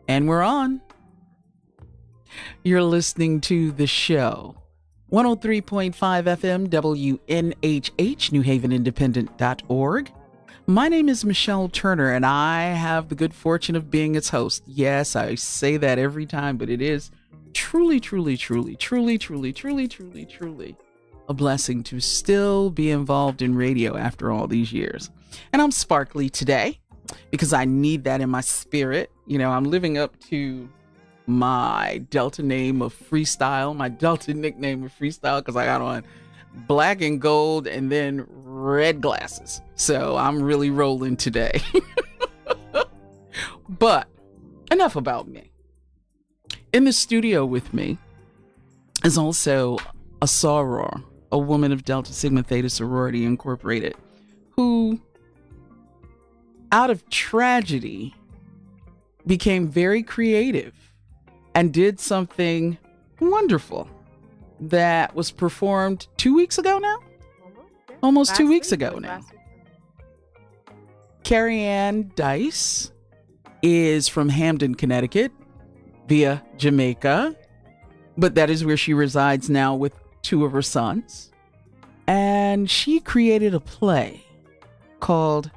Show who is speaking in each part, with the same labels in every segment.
Speaker 1: And we're on. You're listening to the show. 103.5 FM WNHH, NewHavenIndependent.org. My name is Michelle Turner, and I have the good fortune of being its host. Yes, I say that every time, but it is truly a blessing to still be involved in radio after all these years. And I'm sparkly today because I need that in my spirit. You know, I'm living up to my Delta name of freestyle, my Delta nickname of freestyle, because I got on black and gold and then red glasses. So I'm really rolling today. But enough about me. In the studio with me is also a soror, a woman of Delta Sigma Theta Sorority Incorporated, who, out of tragedy, became very creative and did something wonderful that was performed 2 weeks ago now? Almost 2 weeks ago now. Carrie Ann Dice is from Hamden, Connecticut, via Jamaica, but that is where she resides now with two of her sons. And she created a play called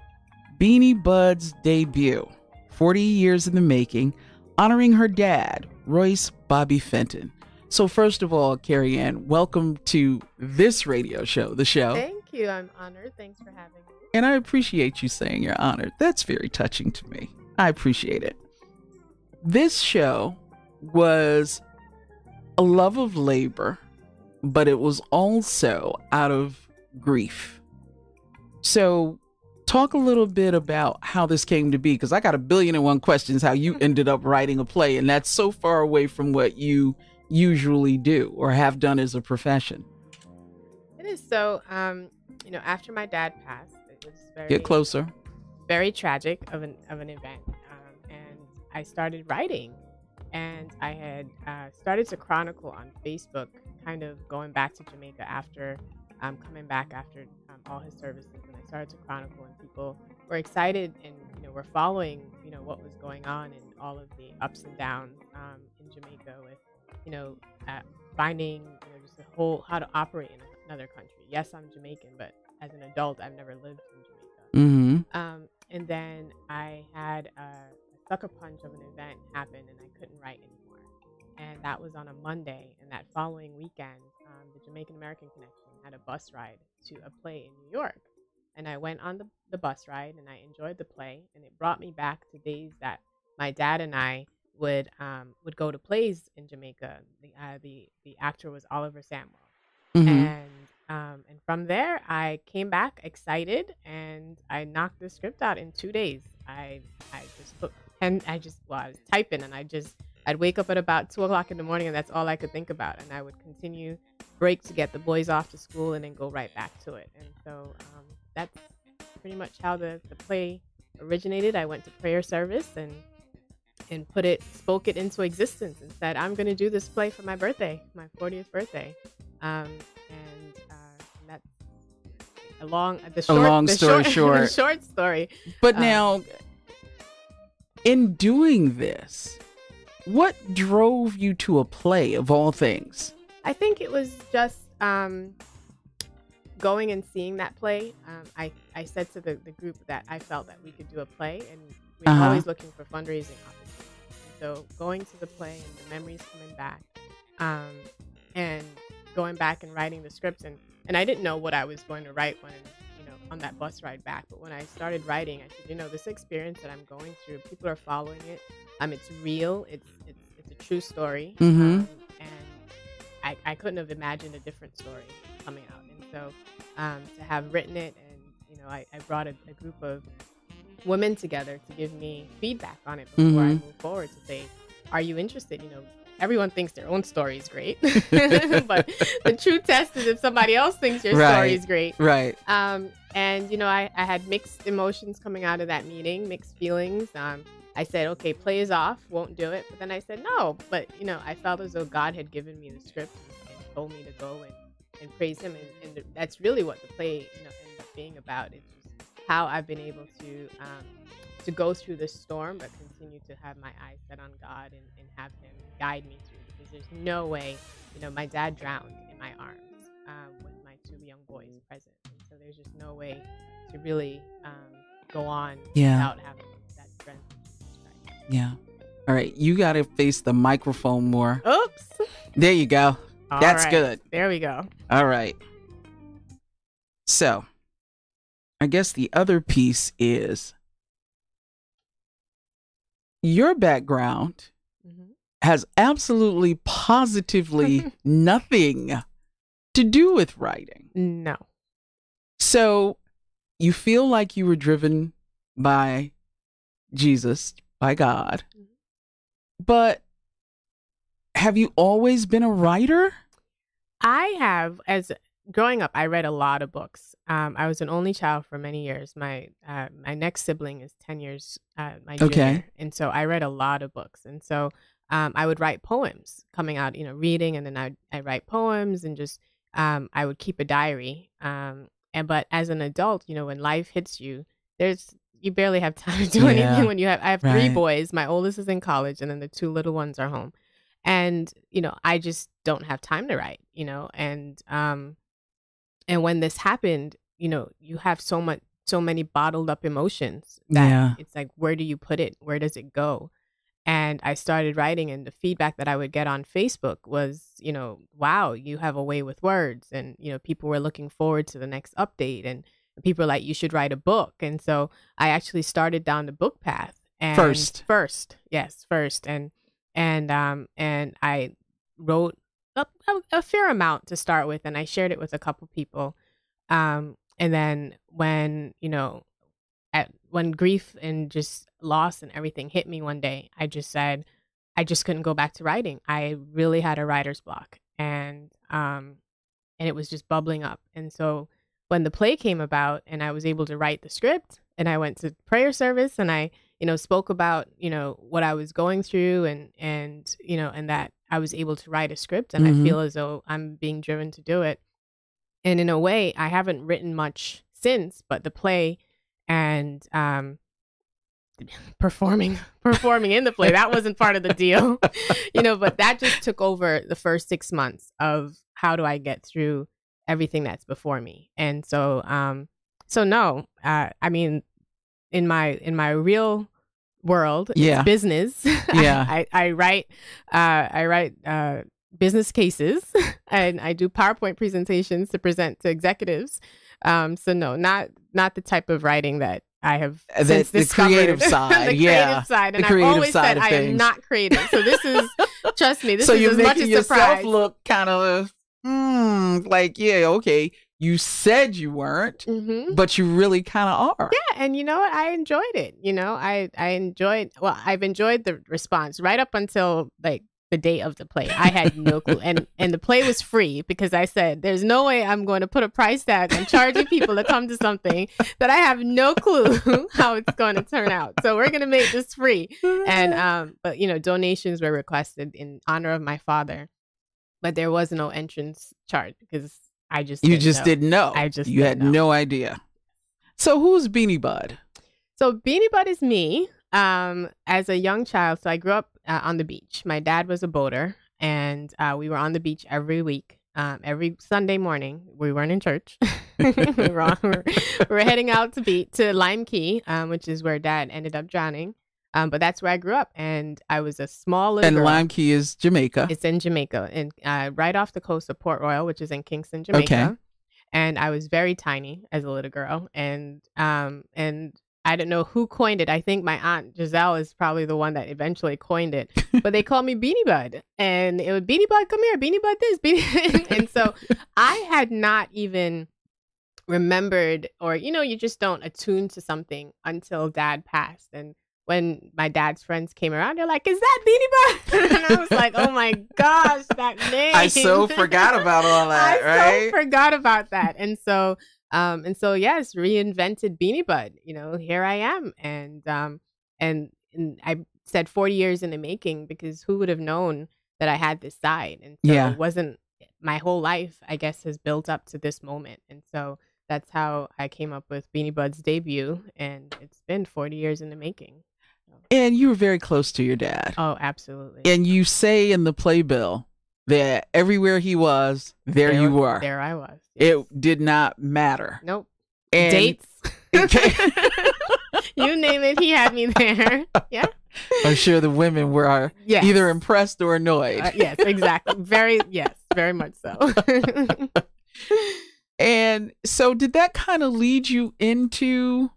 Speaker 1: Beanie Bud's Debut, 40 years in the making, honoring her dad, Royce Bobby Fenton. So first of all, Carrie Ann, welcome to this radio show, the show.
Speaker 2: Thank you. I'm honored. Thanks for having me.
Speaker 1: And I appreciate you saying you're honored. That's very touching to me. I appreciate it. This show was a love of labor, but it was also out of grief. So talk a little bit about how this came to be, because I got a billion and one questions how you ended up writing a play, and that's so far away from what you usually do or have done as a profession.
Speaker 2: It is so, after my dad passed, it was
Speaker 1: Get closer.
Speaker 2: Very tragic of an event. And I started writing, and I had started to chronicle on Facebook, kind of going back to Jamaica after coming back after all his services. And I started to chronicle, and people were excited and, were following, what was going on and all of the ups and downs in Jamaica with, finding, just the whole, how to operate in another country. Yes, I'm Jamaican, but as an adult, I've never lived in Jamaica.
Speaker 1: Mm-hmm.
Speaker 2: And then I had a sucker punch of an event happen, and I couldn't write anymore. And that was on a Monday. And that following weekend, the Jamaican American Connection had a bus ride to a play in New York. And I went on the bus ride, and I enjoyed the play. And it brought me back to days that my dad and I would go to plays in Jamaica. The actor was Oliver Samwell.
Speaker 1: Mm-hmm.
Speaker 2: And from there, I came back excited, and I knocked the script out in 2 days. I just put pen. I was typing, and I'd wake up at about 2:00 in the morning, and that's all I could think about. And I would continue break to get the boys off to school, and then go right back to it. And so that's pretty much how the play originated. I went to prayer service and spoke it into existence, and said, I'm going to do this play for my birthday, my 40th birthday. And that's a long story short. The short story.
Speaker 1: But now, in doing this, what drove you to a play of all things?
Speaker 2: I think it was just going and seeing that play. I said to the group that I felt that we could do a play, and we were always looking for fundraising opportunities. And so going to the play and the memories coming back, and going back and writing the scripts, and I didn't know what I was going to write when, on that bus ride back. But when I started writing, I said, this experience that I'm going through, people are following it. It's real. It's a true story.
Speaker 1: Mm-hmm.
Speaker 2: And I couldn't have imagined a different story coming out. And so to have written it, and I brought a group of women together to give me feedback on it before I move forward, to say, are you interested? Everyone thinks their own story is great, but the true test is if somebody else thinks your story is great.
Speaker 1: Right.
Speaker 2: And, I had mixed emotions coming out of that meeting, mixed feelings. I said, okay, play is off, won't do it. But then I said, no. But, I felt as though God had given me the script and told me to go and praise him. And that's really what the play, ended up being about. It's just how I've been able to to go through the storm, but continue to have my eyes set on God and have Him guide me through. Because there's no way, my dad drowned in my arms with my two young boys present, and so there's just no way to really go on without having that strength.
Speaker 1: Yeah. All right, you got to face the microphone more.
Speaker 2: Oops.
Speaker 1: There you go. That's
Speaker 2: right.
Speaker 1: good.
Speaker 2: There we go.
Speaker 1: All right. So, I guess the other piece is your background has absolutely positively nothing to do with writing.
Speaker 2: No.
Speaker 1: So, you feel like you were driven by Jesus, by God, but have you always been a writer?
Speaker 2: I have. As growing up, I read a lot of books. I was an only child for many years. My next sibling is 10 years my junior, and so I read a lot of books. And so I would write poems coming out, reading, and then I write poems and just I would keep a diary. But as an adult, when life hits you, you barely have time to do anything. I have 3 boys. My oldest is in college, and then the 2 little ones are home. And, I just don't have time to write, and when this happened, you have so many bottled up emotions that it's like, where do you put it? Where does it go? And I started writing, and the feedback that I would get on Facebook was, wow, you have a way with words. And, people were looking forward to the next update, and people were like, you should write a book. And so I actually started down the book path. And first. And I wrote a fair amount to start with, and I shared it with a couple people. And then when grief and just loss and everything hit me one day, I just said, I just couldn't go back to writing. I really had a writer's block, and it was just bubbling up. And so when the play came about and I was able to write the script, and I went to prayer service, and I spoke about, what I was going through, and that I was able to write a script, and I feel as though I'm being driven to do it. And in a way, I haven't written much since, but the play and performing in the play, that wasn't part of the deal, but that just took over the first 6 months of how do I get through everything that's before me. And so, no, I mean, in my real world, it's business. I write business cases, and I do PowerPoint presentations to present to executives. So no, not the type of writing that I have since discovered.
Speaker 1: Creative side,
Speaker 2: the creative side, and I've always said I am not creative. So this is, trust me, this
Speaker 1: so
Speaker 2: is
Speaker 1: you're
Speaker 2: as much
Speaker 1: making
Speaker 2: a surprise.
Speaker 1: yourself look kind of like, okay, you said you weren't, but you really kind of are.
Speaker 2: Yeah, and you know what? I enjoyed it. I've enjoyed the response right up until like the day of the play. I had no clue, and the play was free because I said, "There's no way I'm going to put a price tag on charging people to come to something that I have no clue how it's going to turn out. So we're going to make this free." And but donations were requested in honor of my father, but there was no entrance charge because I just
Speaker 1: didn't know. You had no idea. So who's Beanie Bud?
Speaker 2: So Beanie Bud is me. As a young child, so I grew up on the beach. My dad was a boater, and we were on the beach every week. Every Sunday morning, we weren't in church. we were heading out to Lime Key, which is where Dad ended up drowning. But that's where I grew up, and I was a small little girl.
Speaker 1: And Lime Key is Jamaica.
Speaker 2: It's in Jamaica, and right off the coast of Port Royal, which is in Kingston, Jamaica. Okay. And I was very tiny as a little girl, and I don't know who coined it. I think my aunt Giselle is probably the one that eventually coined it. But they called me Beanie Bud, and it was Beanie Bud, come here, Beanie Bud this, Beanie. And so I had not even remembered, or you just don't attune to something until Dad passed. And when my dad's friends came around, they're like, "Is that Beanie Bud?" And I was like, "Oh my gosh, that name!"
Speaker 1: I so forgot about all that.
Speaker 2: I forgot about that, and so yes, reinvented Beanie Bud. Here I am, and I said 40 years in the making, because who would have known that I had this side? And so it wasn't my whole life, I guess, has built up to this moment, and so that's how I came up with Beanie Bud's debut, and it's been 40 years in the making. So.
Speaker 1: And you were very close to your dad.
Speaker 2: Oh, absolutely.
Speaker 1: And you say in the playbill that everywhere he was, there you were.
Speaker 2: There I was. Yes.
Speaker 1: It did not matter.
Speaker 2: Nope.
Speaker 1: And
Speaker 2: dates. You name it, he had me there. Yeah.
Speaker 1: I'm sure the women were either impressed or annoyed.
Speaker 2: Yes, exactly. Very much so.
Speaker 1: And so did that kind of lead you into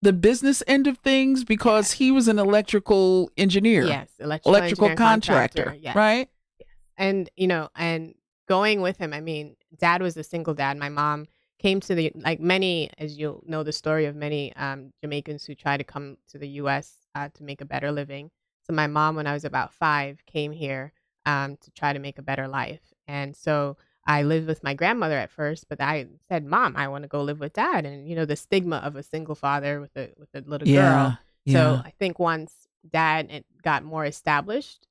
Speaker 1: the business end of things? Because he was an electrical engineer.
Speaker 2: Yes,
Speaker 1: electrical contractor.
Speaker 2: Yes.
Speaker 1: Right?
Speaker 2: Yes. And, and going with him, I mean, dad was a single dad. My mom came to many, as you'll know the story of many Jamaicans who try to come to the U.S. To make a better living. So my mom, when I was about 5, came here to try to make a better life. And so I lived with my grandmother at first, but I said, Mom, I want to go live with Dad. And, the stigma of a single father with a little girl.
Speaker 1: Yeah.
Speaker 2: So I think once Dad got more established,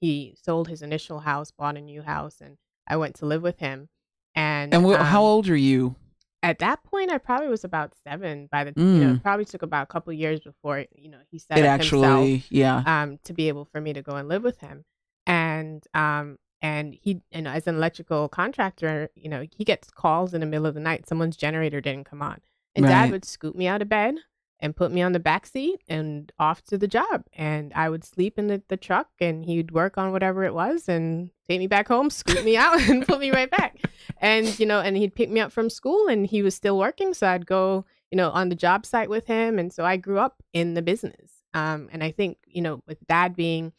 Speaker 2: he sold his initial house, bought a new house, and I went to live with him. And
Speaker 1: how old are you?
Speaker 2: At that point, I probably was about 7. By the it probably took about a couple of years before he set up himself to be able for me to go and live with him. And he, as an electrical contractor, he gets calls in the middle of the night. Someone's generator didn't come on, and Dad would scoop me out of bed and put me on the back seat and off to the job. And I would sleep in the truck, and he'd work on whatever it was and take me back home, scoop me out, and put me right back. And, and he'd pick me up from school, and he was still working. So I'd go, on the job site with him. And so I grew up in the business. And I think, with Dad being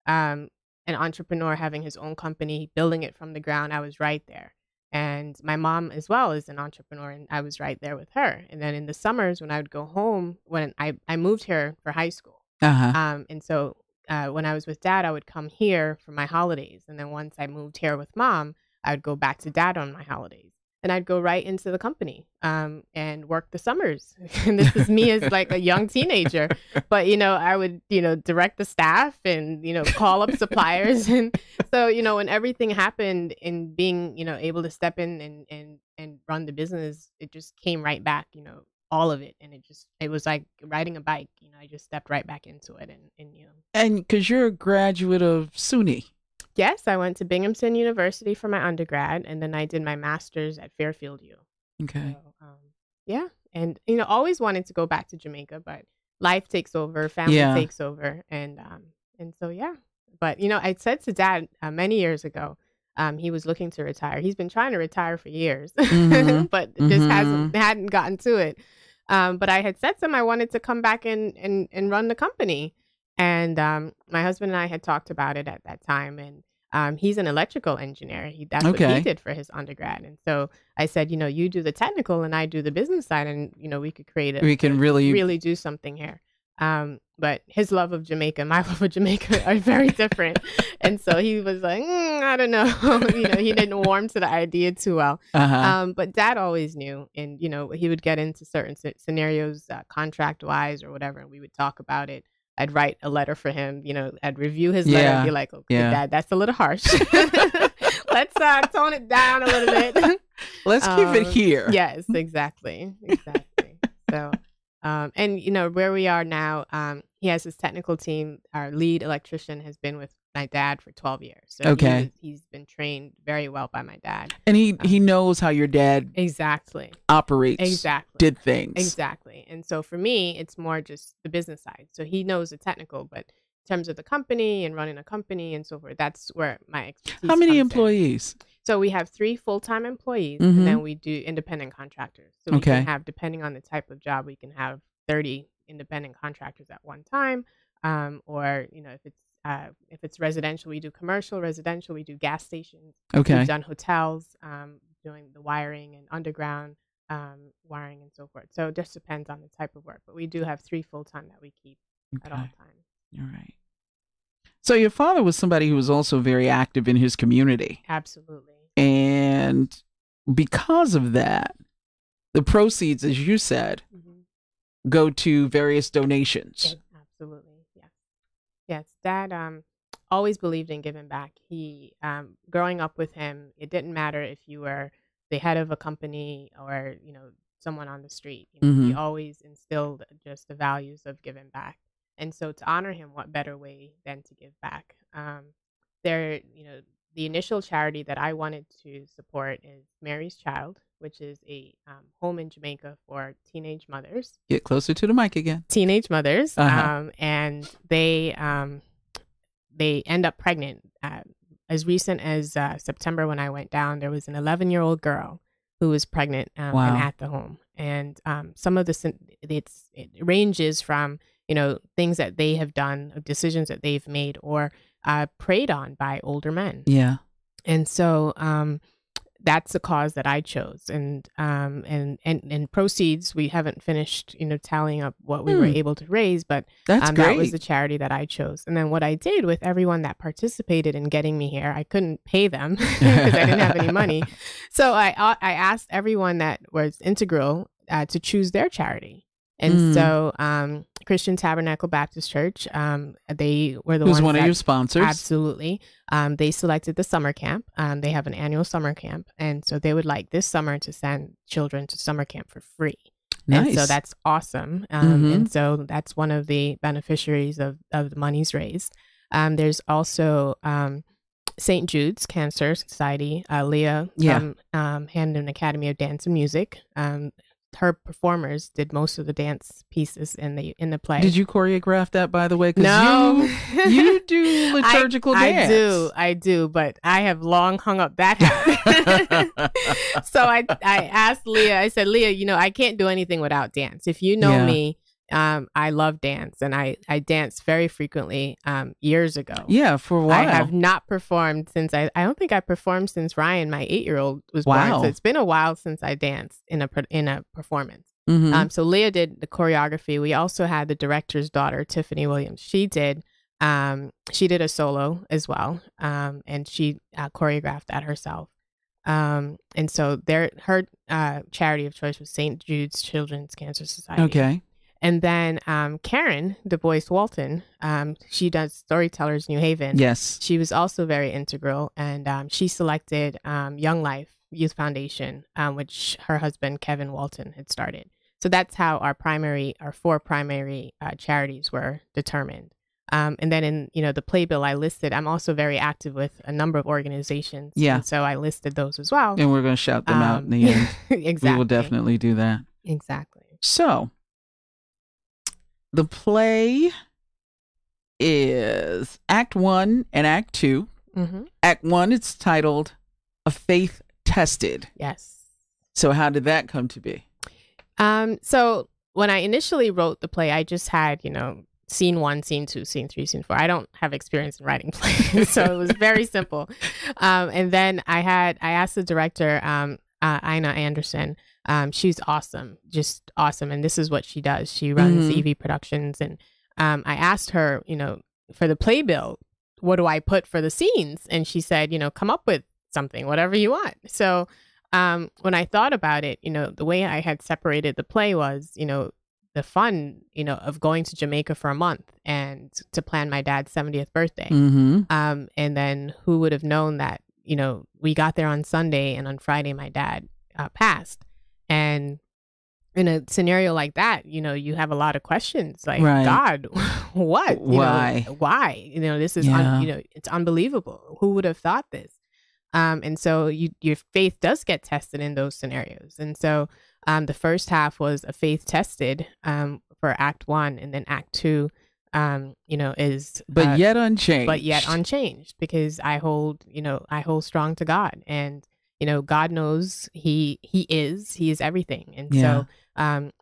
Speaker 2: an entrepreneur, having his own company, building it from the ground, I was right there. And my mom as well is an entrepreneur, and I was right there with her. And then in the summers when I would go home, when I moved here for high school. And so when I was with Dad, I would come here for my holidays. And then once I moved here with Mom, I would go back to Dad on my holidays. And I'd go right into the company and work the summers. And this is me as like a young teenager. But, I would, direct the staff and, call up suppliers. And so, when everything happened in being, able to step in and run the business, it just came right back, all of it. And it was like riding a bike. I just stepped right back into it.
Speaker 1: And because you're a graduate of SUNY.
Speaker 2: Yes, I went to Binghamton University for my undergrad, and then I did my master's at Fairfield U.
Speaker 1: Okay.
Speaker 2: So, yeah, and always wanted to go back to Jamaica, but life takes over, family takes over, and so yeah. But I said to Dad many years ago, he was looking to retire. He's been trying to retire for years, but just hadn't gotten to it. But I had said to him I wanted to come back and run the company. And my husband and I had talked about it at that time, and he's an electrical engineer. That's what he did for his undergrad. And so I said, you do the technical and I do the business side, and we could really do something here. But his love of Jamaica and my love of Jamaica are very different. And so he was like, I don't know. He didn't warm to the idea too well. But Dad always knew. And, he would get into certain scenarios, contract wise or whatever, and we would talk about it. I'd write a letter for him, I'd review his letter and be like, okay, Dad, that's a little harsh. Let's tone it down a little bit.
Speaker 1: Let's keep it here.
Speaker 2: Yes, exactly. So, and where we are now, he has his technical team. Our lead electrician has been with my dad for 12 years. So he's been trained very well by my dad.
Speaker 1: And he knows how your dad operates, did things.
Speaker 2: Exactly. And so for me, it's more just the business side. So he knows the technical, but in terms of the company and running a company and so forth, that's where my expertise
Speaker 1: How many
Speaker 2: comes
Speaker 1: employees?
Speaker 2: In. So we have 3 full-time employees, and then we do independent contractors. So we can have, depending on the type of job, we can have 30 independent contractors at one time. Or, if it's residential, we do commercial. Residential, we do gas stations. We've done hotels, doing the wiring and underground wiring and so forth. So it just depends on the type of work. But we do have 3 full-time that we keep at all times.
Speaker 1: All right. So your father was somebody who was also very active in his community.
Speaker 2: Absolutely.
Speaker 1: And because of that, the proceeds, as you said, go to various donations.
Speaker 2: Yes, absolutely. Yes, Dad always believed in giving back. He, growing up with him, it didn't matter if you were the head of a company or, someone on the street. He always instilled just the values of giving back. And so to honor him, what better way than to give back? There, the initial charity that I wanted to support is Mary's Child, which is a home in Jamaica for teenage mothers.
Speaker 1: Get closer to the mic again.
Speaker 2: Teenage mothers, and they end up pregnant. As recent as September, when I went down, there was an 11-year-old girl who was pregnant and at the home. And some of it ranges from things that they have done, decisions that they've made, or preyed on by older men.
Speaker 1: Yeah.
Speaker 2: And so that's the cause that I chose. And proceeds, we haven't finished, tallying up what we were able to raise, but that was the charity that I chose. And then what I did with everyone that participated in getting me here, I couldn't pay them because I didn't have any money. So I asked everyone that was integral to choose their charity. And so Christian Tabernacle Baptist Church, they were the ones.
Speaker 1: Who's one of your sponsors?
Speaker 2: Absolutely. They selected the summer camp. They have an annual summer camp. And so they would like this summer to send children to summer camp for free. Nice. And so that's awesome. And so that's one of the beneficiaries of the monies raised. There's also St. Jude's Cancer Society, Leah from Hamden Academy of Dance and Music. Her performers did most of the dance pieces in the play.
Speaker 1: Did you choreograph that, by the way?
Speaker 2: No.
Speaker 1: you do liturgical dance.
Speaker 2: I do, but I have long hung up that hat. So I asked Leah, I said, Leah, I can't do anything without dance. If you know me, I love dance, and I danced very frequently years ago.
Speaker 1: Yeah, for a while.
Speaker 2: I have not performed since I don't think I performed since Ryan, my 8-year-old, was born. So it's been a while since I danced in a performance. So Leah did the choreography. We also had the director's daughter, Tiffany Williams. She did a solo as well, and she choreographed that herself. And so her charity of choice was St. Jude's Children's Cancer Society.
Speaker 1: Okay.
Speaker 2: And then Karen Du Bois Walton, she does Storytellers New Haven.
Speaker 1: Yes.
Speaker 2: She was also very integral, and she selected Young Life Youth Foundation, which her husband, Kevin Walton, had started. So that's how our four primary charities were determined. And then in, the playbill I listed, I'm also very active with a number of organizations.
Speaker 1: Yeah.
Speaker 2: And so I listed those as well.
Speaker 1: And we're going to shout them out in the end.
Speaker 2: Exactly.
Speaker 1: We will definitely do that.
Speaker 2: Exactly.
Speaker 1: So the play is Act 1 and Act 2. Act 1, it's titled A Faith Tested.
Speaker 2: Yes.
Speaker 1: So how did that come to be?
Speaker 2: So when I initially wrote the play, I just had, scene 1, scene 2, scene 3, scene 4. I don't have experience in writing plays, so it was very simple. And then I asked the director, Ina Anderson. She's awesome, just awesome. And this is what she does. She runs EV Productions. And I asked her, for the playbill, what do I put for the scenes? And she said, come up with something, whatever you want. So when I thought about it, the way I had separated the play was, the fun, of going to Jamaica for a month and to plan my dad's 70th birthday. And then who would have known that, we got there on Sunday and on Friday my dad passed. And in a scenario like that, you have a lot of questions like, right. God, what?
Speaker 1: Why?
Speaker 2: Why? This is, it's unbelievable. Who would have thought this? And so your faith does get tested in those scenarios. And so the first half was a faith tested for Act 1, and then Act 2, is
Speaker 1: but yet unchanged.
Speaker 2: But yet unchanged, because I hold strong to God, and God knows He is everything. And so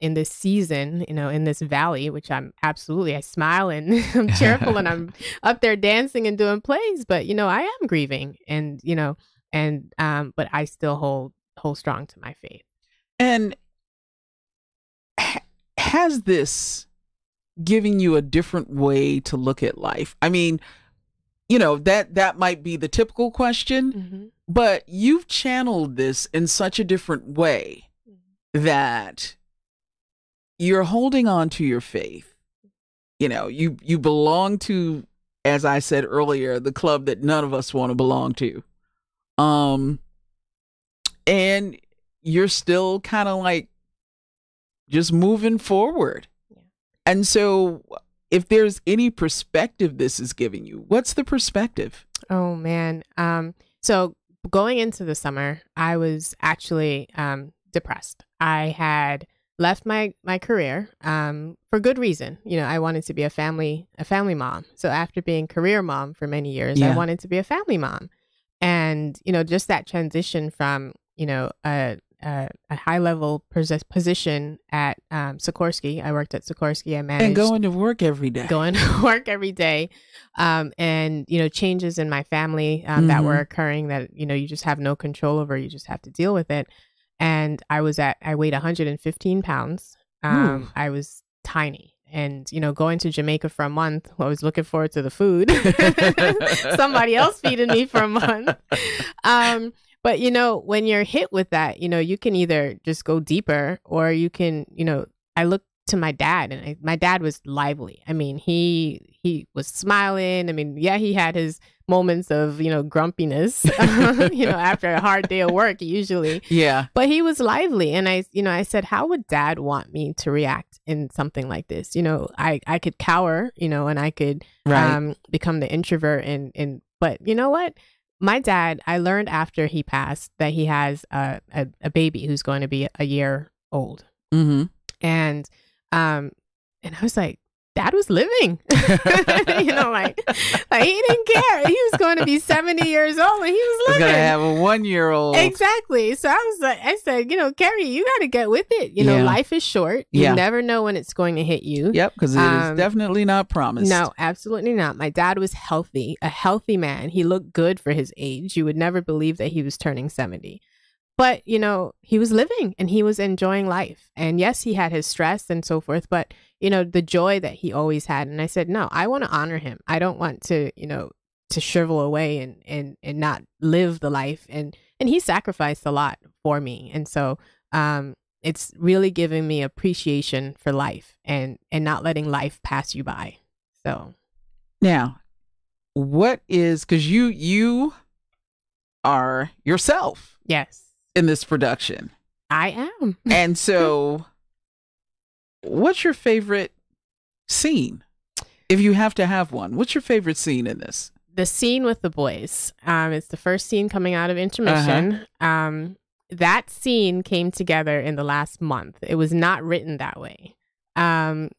Speaker 2: in this season, in this valley, which I smile and I'm cheerful and I'm up there dancing and doing plays, but I am grieving, and but I still hold strong to my faith.
Speaker 1: And has this given you a different way to look at life? I mean, that might be the typical question, but you've channeled this in such a different way that you're holding on to your faith. You belong to, as I said earlier, the club that none of us want to belong to. and you're still kind of like just moving forward.
Speaker 2: Yeah.
Speaker 1: And so if there's any perspective this is giving you, what's the perspective?
Speaker 2: Oh man. So going into the summer, I was actually depressed. I had left my career for good reason. You know, I wanted to be a family mom. So after being career mom for many years, I wanted to be a family mom. And, you know, just that transition from, you know, a high level position at Sikorsky. I worked at Sikorsky. I managed.
Speaker 1: And going to work every day.
Speaker 2: Going to work every day. And, you know, changes in my family that were occurring that, you know, you just have no control over. You just have to deal with it. And I weighed 115 pounds. I was tiny. And, you know, going to Jamaica for a month, I was looking forward to the food. Somebody else feeding me for a month. But, you know, when you're hit with that, you know, you can either just go deeper or you can, you know, I looked to my dad and my dad was lively. I mean, he was smiling. I mean, yeah, he had his moments of, you know, grumpiness, you know, after a hard day of work, usually.
Speaker 1: Yeah.
Speaker 2: But he was lively. And I said, how would dad want me to react in something like this? You know, I could cower, you know, and I could become the introvert but you know what? My dad, I learned after he passed that he has a baby who's going to be a year old.
Speaker 1: Mm-hmm.
Speaker 2: And I was like, Dad was living, you know, like he didn't care. He was going to be 70 years old and he was living.
Speaker 1: He's going to have a 1-year-old.
Speaker 2: Exactly. So I said, you know, Carrie, you got to get with it. You know, life is short. You never know when it's going to hit you.
Speaker 1: Yep. Because it is definitely not promised.
Speaker 2: No, absolutely not. My dad was healthy, a healthy man. He looked good for his age. You would never believe that he was turning 70. But, you know, he was living and he was enjoying life. And yes, he had his stress and so forth, but, you know, the joy that he always had. And I said, no, I want to honor him. I don't want to, you know, to shrivel away and not live the life. And he sacrificed a lot for me. And so it's really giving me appreciation for life and not letting life pass you by. So
Speaker 1: now, what is, because you are yourself.
Speaker 2: Yes.
Speaker 1: In this production.
Speaker 2: I am.
Speaker 1: And so what's your favorite scene? If you have to have one, what's your favorite scene in this?
Speaker 2: The scene with the boys. It's the first scene coming out of intermission. That scene came together in the last month. It was not written that way. I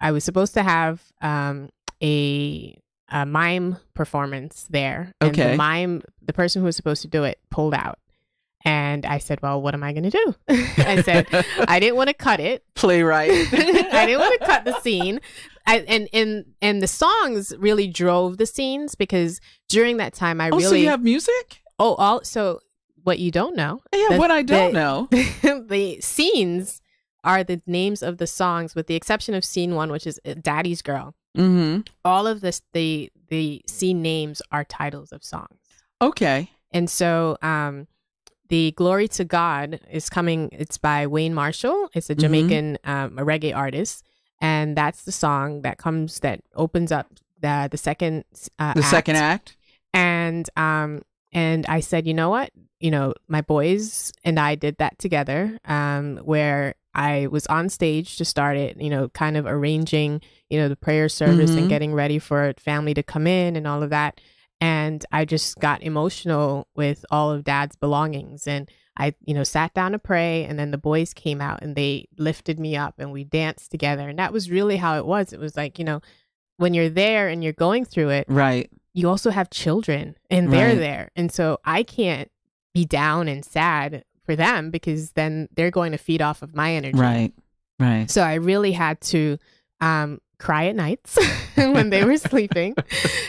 Speaker 2: was supposed to have a mime performance there. And
Speaker 1: okay.
Speaker 2: The person who was supposed to do it pulled out. And I said, well, what am I going to do? I said, I didn't want to cut it.
Speaker 1: Playwright.
Speaker 2: I didn't want to cut the scene. And the songs really drove the scenes because during that time
Speaker 1: so you have music?
Speaker 2: So what you don't know.
Speaker 1: Yeah, what I don't know.
Speaker 2: The scenes are the names of the songs with the exception of scene 1, which is Daddy's Girl.
Speaker 1: Mm-hmm.
Speaker 2: All of this, the scene names are titles of songs.
Speaker 1: Okay.
Speaker 2: And so, the Glory to God is coming. It's by Wayne Marshall. It's a Jamaican a reggae artist, and that's the song that opens up the second act.
Speaker 1: Second act.
Speaker 2: And I said, you know what? You know, my boys and I did that together, where I was on stage to start it. You know, kind of arranging, you know, the prayer service and getting ready for family to come in and all of that. And I just got emotional with all of Dad's belongings. And I, you know, sat down to pray. And then the boys came out and they lifted me up and we danced together. And that was really how it was. It was like, you know, when you're there and you're going through it,
Speaker 1: right,
Speaker 2: you also have children and they're there. And so I can't be down and sad for them because then they're going to feed off of my energy.
Speaker 1: Right, right.
Speaker 2: So I really had to cry at nights when they were sleeping.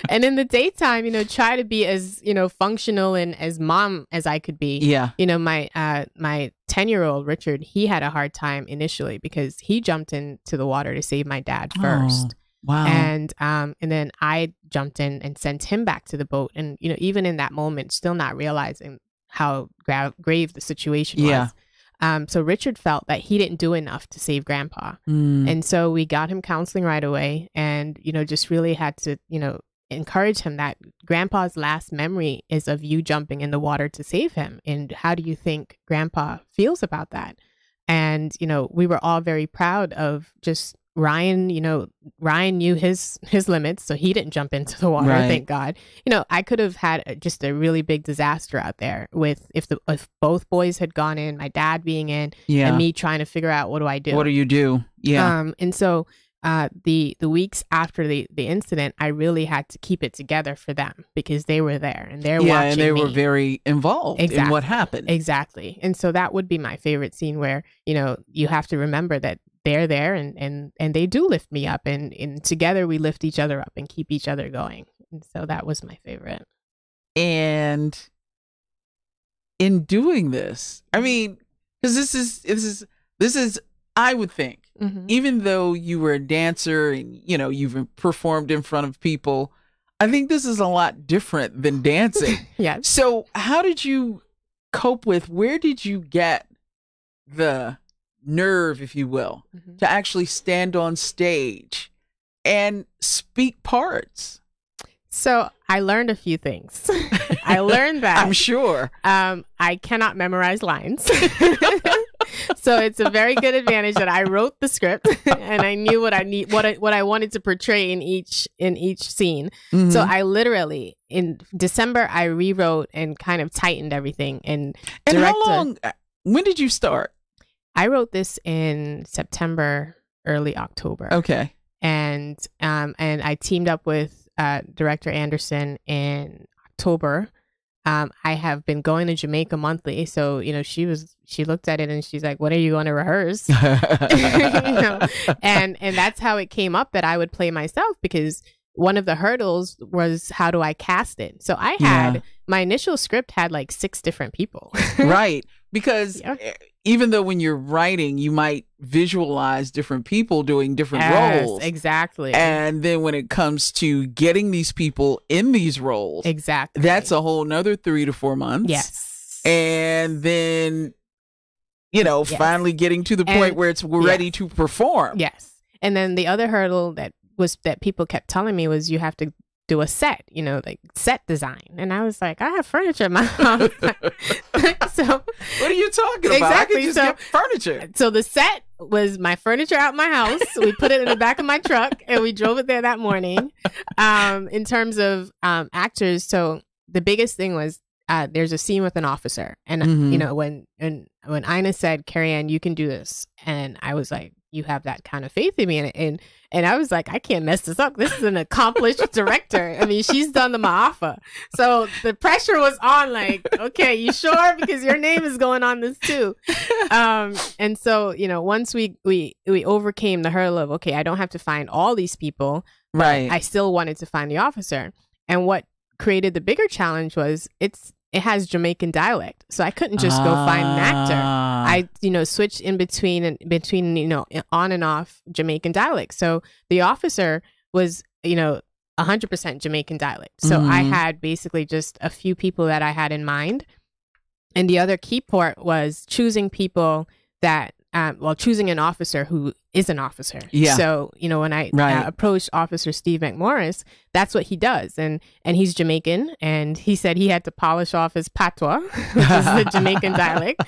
Speaker 2: And in the daytime, you know, try to be as, you know, functional and as mom as I could be.
Speaker 1: Yeah.
Speaker 2: You know, my 10-year-old Richard, he had a hard time initially because he jumped into the water to save my dad first.
Speaker 1: Oh, wow.
Speaker 2: And then I jumped in and sent him back to the boat. And, you know, even in that moment, still not realizing how grave the situation was. So Richard felt that he didn't do enough to save Grandpa. And so we got him counseling right away and, you know, just really had to, you know, encourage him that Grandpa's last memory is of you jumping in the water to save him. And how do you think Grandpa feels about that? And, you know, we were all very proud of just Ryan. You know, Ryan knew his limits, so he didn't jump into the water.
Speaker 1: Right.
Speaker 2: Thank God. You know, I could have had just a really big disaster out there with if both boys had gone in, my dad being in, and me trying to figure out what do I do.
Speaker 1: What do you do? Yeah.
Speaker 2: And so the weeks after the incident, I really had to keep it together for them because they were there and they're watching
Speaker 1: and they
Speaker 2: me.
Speaker 1: were very involved in what happened.
Speaker 2: Exactly. And so that would be my favorite scene where, you know, you have to remember that they're there and they do lift me up and together we lift each other up and keep each other going. And so that was my favorite.
Speaker 1: And in doing this, I mean, because this is, I would think, even though you were a dancer and, you know, you've performed in front of people, I think this is a lot different than dancing.
Speaker 2: Yes.
Speaker 1: So how did you cope with, where did you get the nerve, if you will, to actually stand on stage and speak parts?
Speaker 2: So I learned a few things. I learned that
Speaker 1: I'm sure
Speaker 2: I cannot memorize lines. So it's a very good advantage that I wrote the script and I knew what I wanted to portray in each scene. So I literally in December I rewrote and kind of tightened everything. And
Speaker 1: how long? When did you start?
Speaker 2: I wrote this in September, early October.
Speaker 1: Okay.
Speaker 2: And I teamed up with director Anderson in October. I have been going to Jamaica monthly, so you know she looked at it and she's like, "When are you going to rehearse?" You know? and that's how it came up that I would play myself, because one of the hurdles was how do I cast it. So I had my initial script had like 6 different people.
Speaker 1: Right, because even though when you're writing, you might visualize different people doing different roles.
Speaker 2: Exactly.
Speaker 1: And then when it comes to getting these people in these roles,
Speaker 2: exactly,
Speaker 1: that's a whole nother 3 to 4 months.
Speaker 2: Yes.
Speaker 1: And then, you know, finally getting to the point where we're ready to perform.
Speaker 2: Yes. And then the other hurdle that people kept telling me was you have to do a set, you know, like set design. And I was like, I have furniture in my house. So
Speaker 1: what are you talking about? I can just get furniture.
Speaker 2: So the set was my furniture out my house. We put it in the back of my truck and we drove it there that morning. In terms of actors, so the biggest thing was there's a scene with an officer. And, you know, when Ina said, Carrie Ann, you can do this. And I was like, you have that kind of faith in me. And I was like, I can't mess this up. This is an accomplished director. I mean, she's done the Ma'afa. So the pressure was on, like, okay, you sure? Because your name is going on this too. And so, you know, once we overcame the hurdle of, okay, I don't have to find all these people.
Speaker 1: Right.
Speaker 2: I still wanted to find the officer. And what created the bigger challenge was it has Jamaican dialect. So I couldn't just go find an actor. I, you know, switched in between, you know, on and off Jamaican dialect. So the officer was, you know, 100% Jamaican dialect. So I had basically just a few people that I had in mind. And the other key part was choosing people that, choosing an officer who is an officer. Yeah. So, you know, when I approached Officer Steve McMorris, that's what he does. And he's Jamaican. And he said he had to polish off his patois, which is the Jamaican dialect.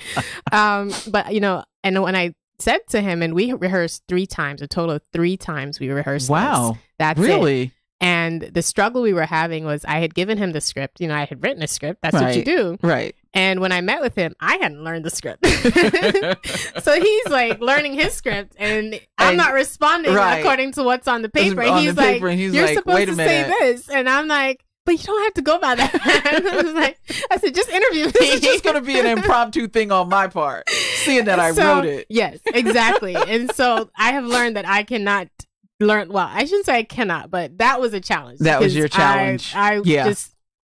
Speaker 2: But, you know, and when I said to him, and we rehearsed 3 times, a total of 3 times we rehearsed.
Speaker 1: Wow.
Speaker 2: This. That's
Speaker 1: really?
Speaker 2: It. And the struggle we were having was I had given him the script. You know, I had written a script. That's what you do.
Speaker 1: Right.
Speaker 2: And when I met with him, I hadn't learned the script. So he's like learning his script and I'm not responding according to what's on the paper. He's like, you're supposed to say this. And I'm like, but you don't have to go by that. I said, just interview me.
Speaker 1: This is just going to be an impromptu thing on my part, seeing that I wrote it.
Speaker 2: Yes, exactly. And so I have learned that I cannot learn. Well, I shouldn't say I cannot, but that was a challenge.
Speaker 1: That was your challenge.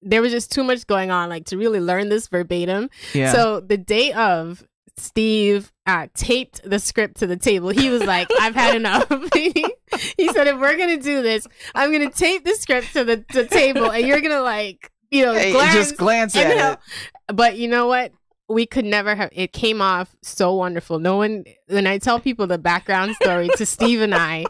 Speaker 2: There was just too much going on, like to really learn this verbatim. Yeah. So the day of, Steve taped the script to the table. He was like, I've had enough. He said, if we're going to do this, I'm going to tape the script to the table and you're going to like, you know,
Speaker 1: just glance at it.
Speaker 2: But you know what? We could never have, it came off so wonderful. No one, when I tell people the background story to Steve and I,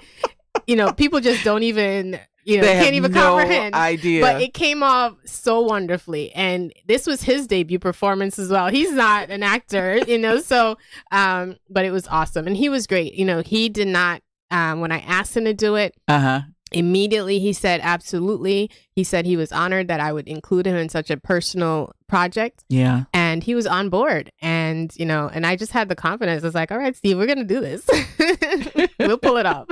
Speaker 2: you know, people just don't even can't even comprehend.
Speaker 1: Idea.
Speaker 2: But it came off so wonderfully. And this was his debut performance as well. He's not an actor, so, but it was awesome. And he was great. He did not, when I asked him to do it, immediately he said, absolutely. He said he was honored that I would include him in such a personal project.
Speaker 1: Yeah.
Speaker 2: And he was on board. And, and I just had the confidence. I was like, all right, Steve, we're going to do this. We'll pull it off.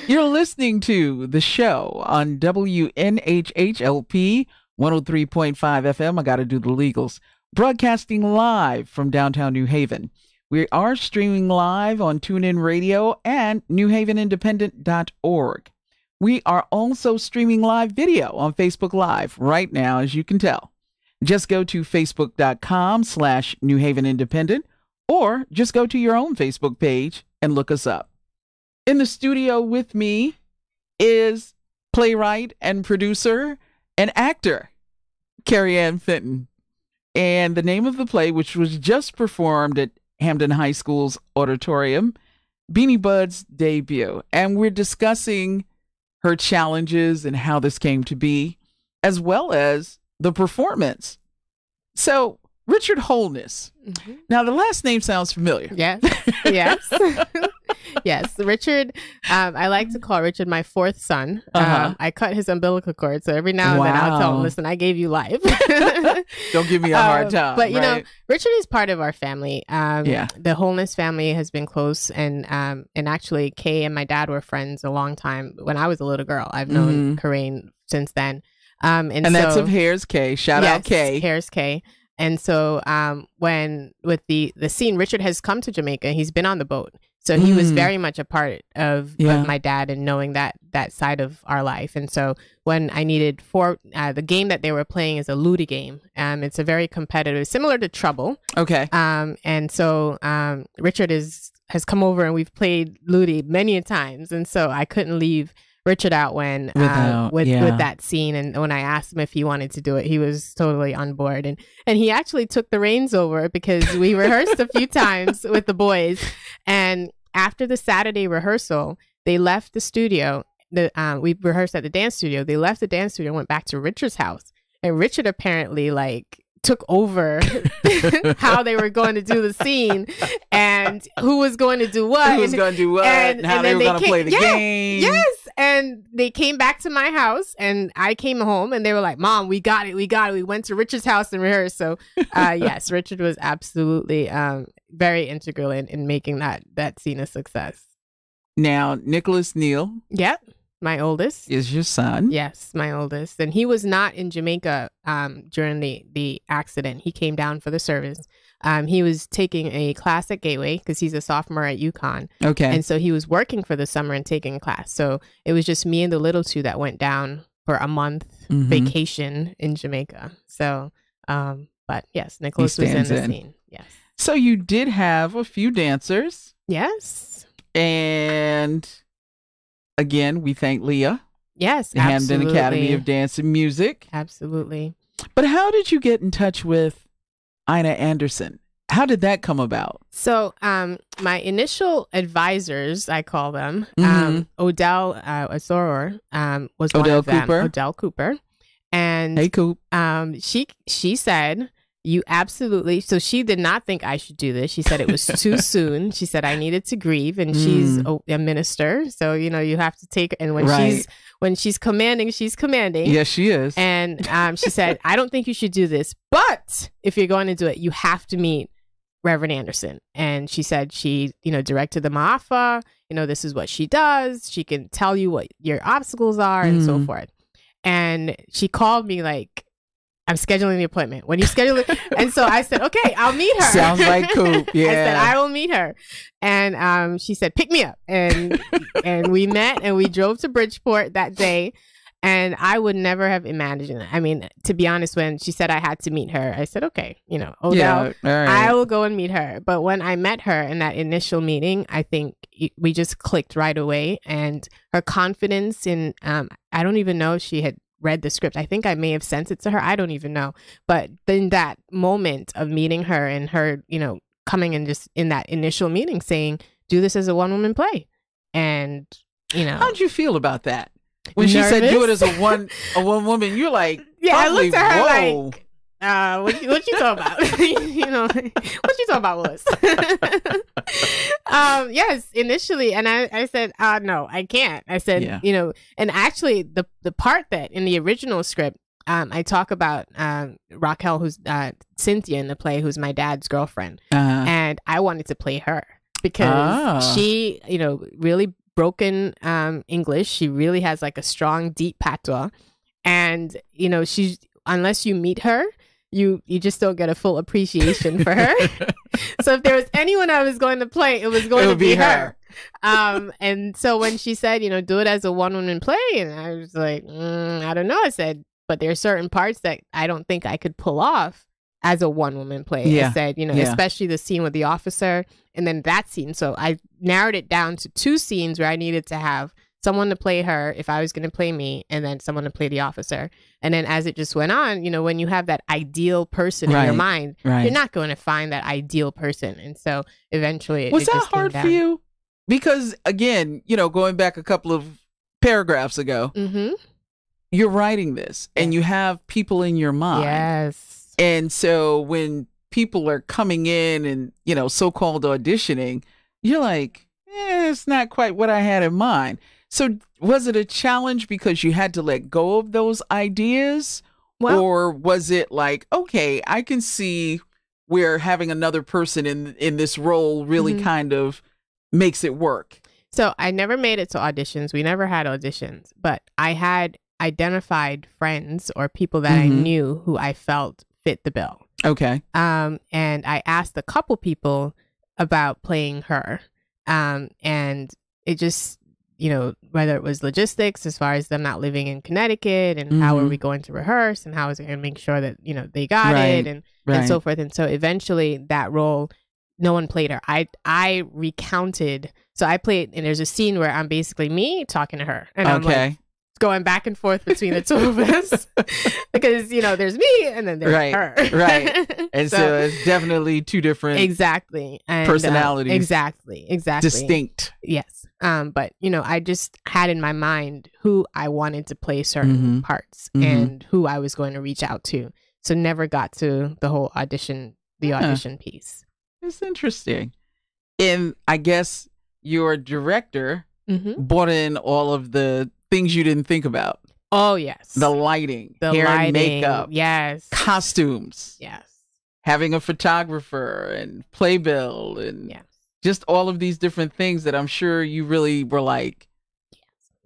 Speaker 1: You're listening to the show on WNHHLP 103.5 FM. I got to do the legals. Broadcasting live from downtown New Haven. We are streaming live on TuneIn Radio and newhavenindependent.org. We are also streaming live video on Facebook Live right now, as you can tell. Just go to facebook.com/New Haven Independent, or just go to your own Facebook page and look us up. In the studio with me is playwright and producer and actor Carrie Ann Fenton. And the name of the play, which was just performed at Hampden High School's auditorium, Beanie Bud's debut. And we're discussing her challenges and how this came to be, as well as the performance. So, Richard Holness. Mm-hmm. Now, the last name sounds familiar.
Speaker 2: Yes. Yes, Richard. I like to call Richard my fourth son. I cut his umbilical cord, so every now and then I'll tell him, "Listen, I gave you life."
Speaker 1: Don't give me a hard time.
Speaker 2: But Richard is part of our family. The Holness family has been close, and actually, Kay and my dad were friends a long time when I was a little girl. I've known Corinne since then, and
Speaker 1: that's of Hares Kay. Shout out Kay.
Speaker 2: Hares Kay. And so when with the scene, Richard has come to Jamaica. He's been on the boat. So he was very much a part of my dad and knowing that side of our life. And so when I needed the game that they were playing is a Ludi game. It's a very competitive, similar to Trouble.
Speaker 1: Okay.
Speaker 2: And so Richard has come over and we've played Ludi many a times. And so I couldn't leave Richard out when with that scene. And when I asked him if he wanted to do it, he was totally on board. And he actually took the reins over because we rehearsed a few times with the boys. And after the Saturday rehearsal, they left the studio. We rehearsed at the dance studio. They left the dance studio and went back to Richard's house. And Richard apparently took over how they were going to do the scene and who was going to do what.
Speaker 1: Who was going to do what and how they were going to play the game.
Speaker 2: Yes. And they came back to my house and I came home and they were like, "Mom, we got it. We got it." We went to Richard's house and rehearsed. So yes, Richard was absolutely very integral in making that scene a success.
Speaker 1: Now, Nicholas Neal.
Speaker 2: Yep. My oldest
Speaker 1: is your son.
Speaker 2: Yes, my oldest. And he was not in Jamaica during the accident. He came down for the service. He was taking a class at Gateway because he's a sophomore at UConn. Okay. And so he was working for the summer and taking a class. So it was just me and the little two that went down for a month vacation in Jamaica. So, but yes, Nicholas was in the scene. Yes.
Speaker 1: So you did have a few dancers.
Speaker 2: Yes.
Speaker 1: And again, we thank Leah.
Speaker 2: Yes,
Speaker 1: the Hampden Academy of Dance and Music.
Speaker 2: Absolutely.
Speaker 1: But how did you get in touch with Ina Anderson? How did that come about?
Speaker 2: So my initial advisors, I call them, Odell Asoror was one of them. Odell Cooper. And
Speaker 1: hey, Coop.
Speaker 2: She said, "You absolutely." So she did not think I should do this. She said it was too soon. She said I needed to grieve, and she's a minister, so you have to take. And when she's commanding, she's commanding.
Speaker 1: Yes, she is.
Speaker 2: And she said, "I don't think you should do this, but if you're going to do it, you have to meet Reverend Anderson." And she said she, directed the Ma'afa. This is what she does. She can tell you what your obstacles are and so forth. And she called me like, "I'm scheduling the appointment. When you schedule it?" And so I said, "Okay, I'll meet her."
Speaker 1: Sounds like Coop. Yeah.
Speaker 2: I said, "I will meet her." And she said, "Pick me up." And we met and we drove to Bridgeport that day. And I would never have imagined it. I mean, to be honest, when she said I had to meet her, I said, "Okay, Odell, right. I will go and meet her." But when I met her in that initial meeting, I think we just clicked right away. And her confidence in, I don't even know if she had read the script. I think I may have sent it to her. I don't even know. But in that moment of meeting her and her, coming and just in that initial meeting saying, "Do this as a one-woman play." And,
Speaker 1: How'd you feel about that? When she said do it
Speaker 2: nervous.
Speaker 1: as a one woman, you're like,
Speaker 2: Yeah, I
Speaker 1: probably,
Speaker 2: looked at her
Speaker 1: whoa.
Speaker 2: like, what you talking about? You know, what you talking about was? Yes, initially, and I said, no, I can't. I said,
Speaker 1: Yeah.
Speaker 2: you know, and actually, the part that in the original script, I talk about Raquel, who's Cynthia in the play, who's my dad's girlfriend, and I wanted to play her because she, you know, really broken English. She really has like a strong, deep patois, and you know, she's unless you meet her. You just don't get a full appreciation for her. So if there was anyone I was going to play, it was going to be her. And so when she said, you know, do it as a one-woman play, and I was like, I don't know. I said, but there are certain parts that I don't think I could pull off as a one-woman play.
Speaker 1: Yeah.
Speaker 2: I said, you know,
Speaker 1: Yeah.
Speaker 2: especially the scene with the officer and then that scene. So I narrowed it down to 2 scenes where I needed to have someone to play her if I was going to play me, and then someone to play the officer. And then as it just went on, you know, when you have that ideal person in your
Speaker 1: Right.
Speaker 2: mind,
Speaker 1: Right.
Speaker 2: you're not going to find that ideal person. And so eventually
Speaker 1: Was
Speaker 2: it
Speaker 1: that
Speaker 2: just came
Speaker 1: hard
Speaker 2: down.
Speaker 1: for you? Because again, you know, going back a couple of paragraphs ago,
Speaker 2: Mm-hmm.
Speaker 1: you're writing this and you have people in your mind.
Speaker 2: Yes.
Speaker 1: And so when people are coming in and, you know, so-called auditioning, you're like, it's not quite what I had in mind. So was it a challenge because you had to let go of those ideas?
Speaker 2: Well,
Speaker 1: Or was it like, okay, I can see where having another person in this role really
Speaker 2: Mhm.
Speaker 1: kind of makes it work?
Speaker 2: so I never made it to auditions. We never had auditions, but I had identified friends or people that I
Speaker 1: Mhm.
Speaker 2: knew who I felt fit the bill.
Speaker 1: Okay.
Speaker 2: And I asked a couple people about playing her. And it just, you know, whether it was logistics as far as them not living in Connecticut and how are
Speaker 1: Mhm.
Speaker 2: we going to rehearse and how is it going to make sure that, you know, they got
Speaker 1: Right.
Speaker 2: it and
Speaker 1: Right.
Speaker 2: so forth. And so eventually that role, no one played her. I recounted. So I played, and there's a scene where I'm basically me talking to her. And I'm like
Speaker 1: Okay.
Speaker 2: going back and forth between the two of us because, you know, there's me and then there's
Speaker 1: Right,
Speaker 2: her.
Speaker 1: right. And so it's definitely two different
Speaker 2: exactly. And,
Speaker 1: personalities.
Speaker 2: Exactly.
Speaker 1: distinct.
Speaker 2: Yes. But you know, I just had in my mind who I wanted to play certain
Speaker 1: Mhm.
Speaker 2: parts
Speaker 1: Mhm.
Speaker 2: and who I was going to reach out to. So never got to the whole audition, the audition piece.
Speaker 1: It's interesting. And I guess your director
Speaker 2: Mm-hmm.
Speaker 1: brought in all of the things you didn't think about.
Speaker 2: Oh yes.
Speaker 1: The lighting,
Speaker 2: The
Speaker 1: hair
Speaker 2: lighting.
Speaker 1: and makeup,
Speaker 2: Yes.
Speaker 1: costumes,
Speaker 2: Yes.
Speaker 1: having a photographer and playbill and
Speaker 2: Yes.
Speaker 1: just all of these different things that I'm sure you really were like,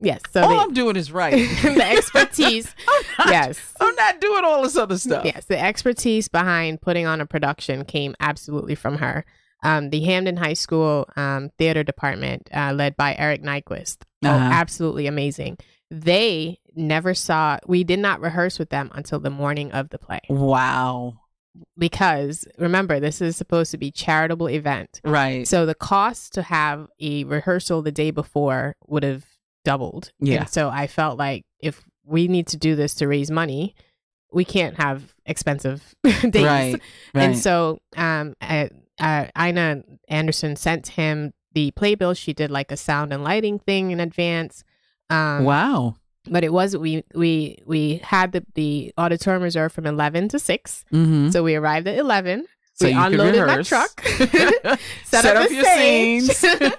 Speaker 2: Yes. So
Speaker 1: all
Speaker 2: the,
Speaker 1: I'm doing is right.
Speaker 2: the expertise.
Speaker 1: I'm not-
Speaker 2: Yes.
Speaker 1: I'm not doing all this other stuff.
Speaker 2: Yes, the expertise behind putting on a production came absolutely from her. The Hamden High School theater department, led by Eric Nyquist, absolutely amazing. They never saw, we did not rehearse with them until the morning of the play.
Speaker 1: Wow.
Speaker 2: Because remember, this is supposed to be a charitable event.
Speaker 1: Right.
Speaker 2: So the cost to have a rehearsal the day before would have doubled.
Speaker 1: Yeah.
Speaker 2: And so I felt like if we need to do this to raise money, we can't have expensive days.
Speaker 1: Right.
Speaker 2: And so Ina Anderson sent him the playbill. She did like a sound and lighting thing in advance.
Speaker 1: Wow.
Speaker 2: But it was we had the auditorium reserved from 11 to 6.
Speaker 1: Mm-hmm.
Speaker 2: So we arrived at 11.
Speaker 1: So
Speaker 2: we
Speaker 1: you could
Speaker 2: unloaded my
Speaker 1: rehearse.
Speaker 2: truck, set
Speaker 1: Set
Speaker 2: up
Speaker 1: up
Speaker 2: the
Speaker 1: your
Speaker 2: stage,
Speaker 1: scenes.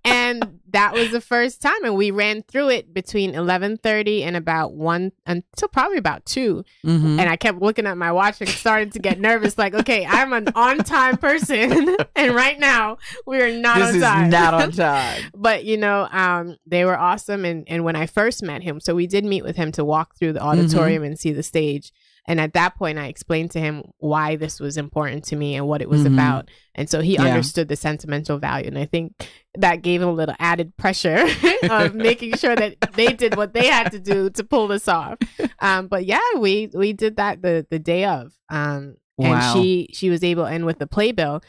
Speaker 2: and that was the first time. And we ran through it between 11:30 and about 1 until probably about 2.
Speaker 1: Mm-hmm.
Speaker 2: And I kept looking at my watch and started to get nervous. Like, okay, I'm an on-time person, and right now we are not
Speaker 1: This
Speaker 2: on
Speaker 1: is
Speaker 2: time.
Speaker 1: not on time.
Speaker 2: But you know, they were awesome. And when I first met him, so we did meet with him to walk through the auditorium and see the stage. And at that point, I explained to him why this was important to me and what it was about. And so he understood the sentimental value. And I think that gave him a little added pressure of making sure that they did what they had to do to pull this off. But yeah, we did that the day of.
Speaker 1: Wow.
Speaker 2: And she was able, and with the playbill,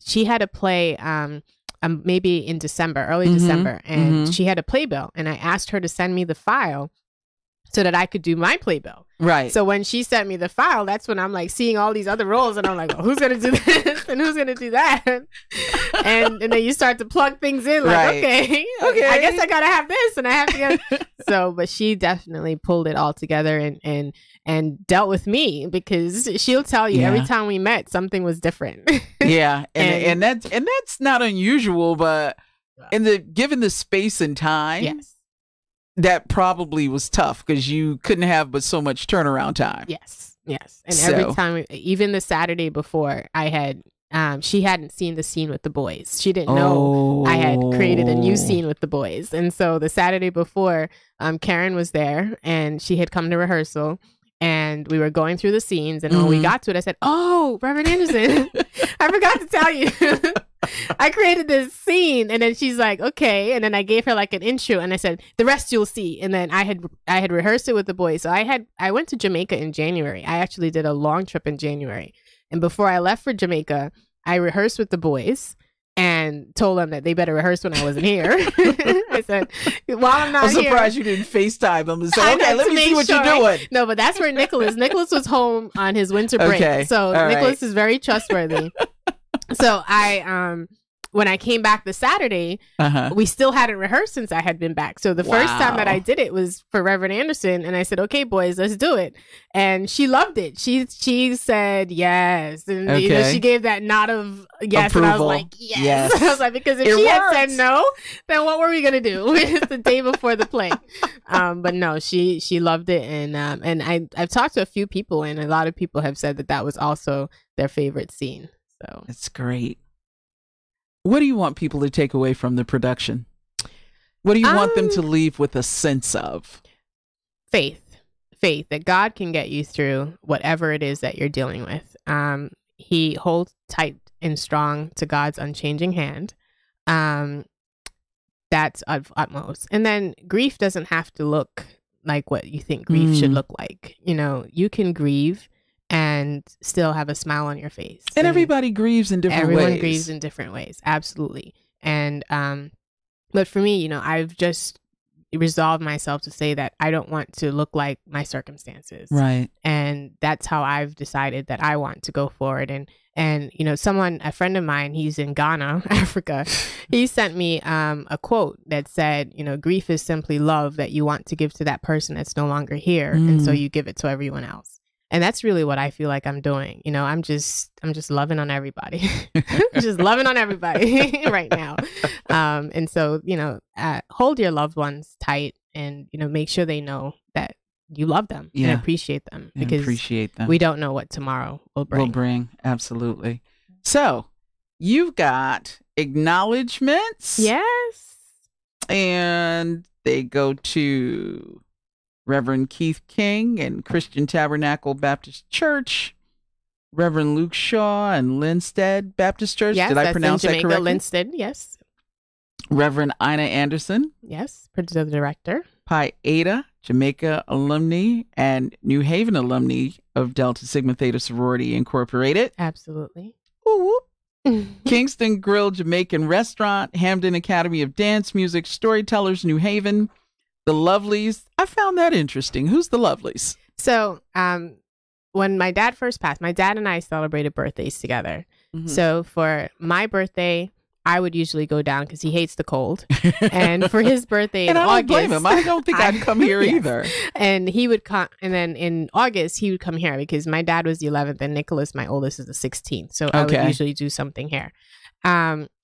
Speaker 2: she had a play maybe in December, early December, and she had a playbill. And I asked her to send me the file so that I could do my playbill.
Speaker 1: Right.
Speaker 2: So when she sent me the file, that's when I'm like seeing all these other roles, and I'm like, well, who's gonna do this and who's gonna do that? And then you start to plug things in, like,
Speaker 1: Right.
Speaker 2: okay, I guess I gotta have this, and I have to get. So, but she definitely pulled it all together and dealt with me, because she'll tell you every time we met, something was different.
Speaker 1: Yeah, and that's not unusual, but given the space and time,
Speaker 2: Yes.
Speaker 1: that probably was tough because you couldn't have but so much turnaround time.
Speaker 2: Yes. And every time, even the Saturday before, I had, she hadn't seen the scene with the boys. She didn't know I had created a new scene with the boys. And so the Saturday before, Karen was there, and she had come to rehearsal, and we were going through the scenes. And when we got to it, I said, "Oh, Reverend Anderson, I forgot to tell you." I created this scene. And then she's like, okay. And then I gave her like an intro, and I said, the rest you'll see. And then I had rehearsed it with the boys. So I went to Jamaica in January. I actually did a long trip in January. And before I left for Jamaica, I rehearsed with the boys and told them that they better rehearse when I wasn't here. I said, while I'm not here.
Speaker 1: I'm surprised you didn't FaceTime them and say, okay, let me see what you're doing.
Speaker 2: No, but that's where Nicholas was home on his winter break.
Speaker 1: Okay.
Speaker 2: So
Speaker 1: All
Speaker 2: Nicholas
Speaker 1: right.
Speaker 2: is very trustworthy. So when I came back the Saturday, we still hadn't rehearsed since I had been back. So the first time that I did it was for Reverend Anderson, and I said, "Okay, boys, let's do it." And she loved it. She said yes, and she gave that nod of yes,
Speaker 1: Approval.
Speaker 2: and I was like, yes. I was like, because if she had said no, then what were we gonna do? It's the day before the play. But no, she loved it, and I've talked to a few people, and a lot of people have said that was also their favorite scene. So
Speaker 1: it's great. What do you want people to take away from the production? What do you want them to leave with a sense of? Faith
Speaker 2: that God can get you through whatever it is that you're dealing with. He holds tight and strong to God's unchanging hand. That's of utmost. And then grief doesn't have to look like what you think grief should look like. You know, you can grieve and still have a smile on your face.
Speaker 1: And everybody grieves in different ways.
Speaker 2: Everyone grieves in different ways. Absolutely. And, but for me, you know, I've just resolved myself to say that I don't want to look like my circumstances.
Speaker 1: Right.
Speaker 2: And that's how I've decided that I want to go forward. And, you know, a friend of mine, he's in Ghana, Africa, he sent me a quote that said, you know, grief is simply love that you want to give to that person that's no longer here. And so you give it to everyone else. And that's really what I feel like I'm doing. You know, I'm just loving on everybody, just loving on everybody right now. And so, you know, hold your loved ones tight, and, you know, make sure they know that you love them and appreciate them, because we don't know what tomorrow will bring.
Speaker 1: Absolutely. So you've got acknowledgments.
Speaker 2: Yes.
Speaker 1: And they go to Reverend Keith King and Christian Tabernacle Baptist Church, Reverend Luke Shaw and Linstead Baptist Church.
Speaker 2: Yes,
Speaker 1: did I pronounce
Speaker 2: in Jamaica,
Speaker 1: that correctly?
Speaker 2: Linstead, yes.
Speaker 1: Reverend Ina Anderson.
Speaker 2: Yes, producer director.
Speaker 1: Pi Eta, Jamaica alumni and New Haven alumni of Delta Sigma Theta Sorority Incorporated.
Speaker 2: Absolutely.
Speaker 1: Woo whoop. Kingston Grill Jamaican Restaurant, Hamden Academy of Dance Music, Storytellers, New Haven. The Lovelies. I found that interesting. Who's the Lovelies?
Speaker 2: So, when my dad first passed, my dad and I celebrated birthdays together. Mm-hmm. So for my birthday, I would usually go down because he hates the cold. And for his birthday in August,
Speaker 1: I don't blame him. I don't think I'd come here either.
Speaker 2: And he would come, and then in August he would come here because my dad was the 11th and Nicholas, my oldest, is the 16th. So I would usually do something here.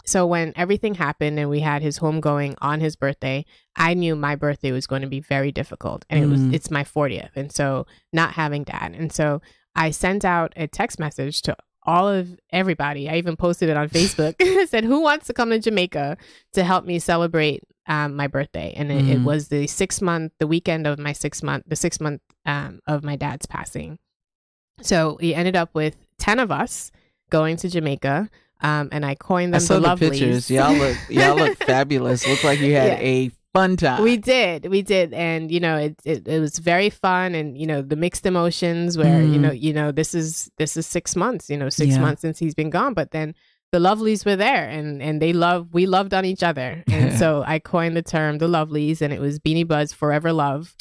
Speaker 2: So when everything happened and we had his homegoing on his birthday, I knew my birthday was going to be very difficult, and it's my 40th, and so not having dad, and so I sent out a text message to everybody. I even posted it on Facebook. I said, "Who wants to come to Jamaica to help me celebrate my birthday?" And it was the weekend of my 6 month, the 6 month of my dad's passing. So we ended up with 10 of us going to Jamaica. And I coined them the Lovelies.
Speaker 1: Pictures. Y'all look fabulous. Look like you had a fun time.
Speaker 2: We did, and you know, it was very fun, and you know, the mixed emotions where you know, this is 6 months, you know, 6 months since he's been gone, but then the Lovelies were there, and we loved on each other. And so I coined the term the Lovelies, and it was Beanie Buds Forever Love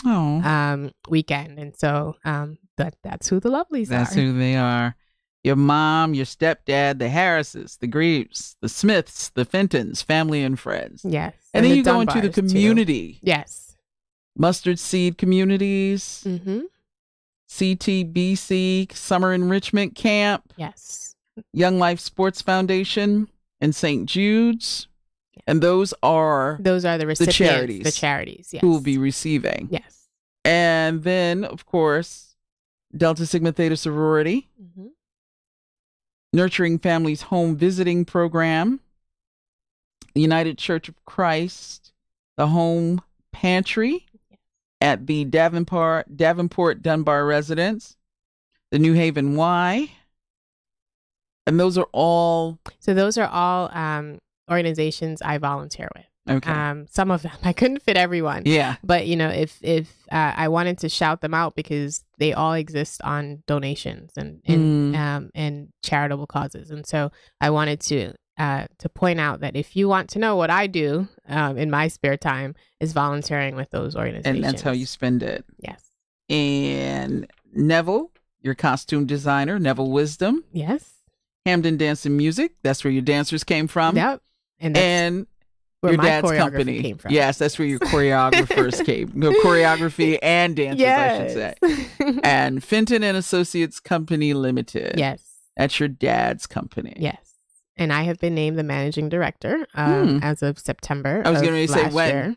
Speaker 2: weekend. And so that's who the Lovelies are.
Speaker 1: That's who they are. Your mom, your stepdad, the Harrises, the Greaves, the Smiths, the Fentons, family and friends.
Speaker 2: Yes.
Speaker 1: And then you go into the community.
Speaker 2: Too. Yes.
Speaker 1: Mustard Seed Communities.
Speaker 2: Mm-hmm.
Speaker 1: CTBC, Summer Enrichment Camp.
Speaker 2: Yes.
Speaker 1: Young Life Sports Foundation and St. Jude's. Yes. And those are
Speaker 2: the recipients. The charities, yes.
Speaker 1: Who will be receiving.
Speaker 2: Yes.
Speaker 1: And then, of course, Delta Sigma Theta Sorority. Mm-hmm. Nurturing Families Home Visiting Program, the United Church of Christ, the Home Pantry at the Davenport Dunbar Residence, the New Haven Y, and those are all.
Speaker 2: So those are all organizations I volunteer with.
Speaker 1: Okay.
Speaker 2: Some of them I couldn't fit everyone.
Speaker 1: Yeah.
Speaker 2: But if I wanted to shout them out because they all exist on donations and charitable causes, and so I wanted to point out that if you want to know what I do in my spare time is volunteering with those organizations,
Speaker 1: and that's how you spend it.
Speaker 2: Yes.
Speaker 1: And Neville, your costume designer, Neville Wisdom.
Speaker 2: Yes.
Speaker 1: Hamden Dance and Music. That's where your dancers came from.
Speaker 2: Yep. And where
Speaker 1: your
Speaker 2: my
Speaker 1: dad's company came from. Yes, that's where your choreographers came. No, choreography and dancers,
Speaker 2: yes.
Speaker 1: I should say. And Fenton and Associates Company Limited.
Speaker 2: Yes.
Speaker 1: That's your dad's company.
Speaker 2: Yes. And I have been named the managing director as of September.
Speaker 1: I was going to say when.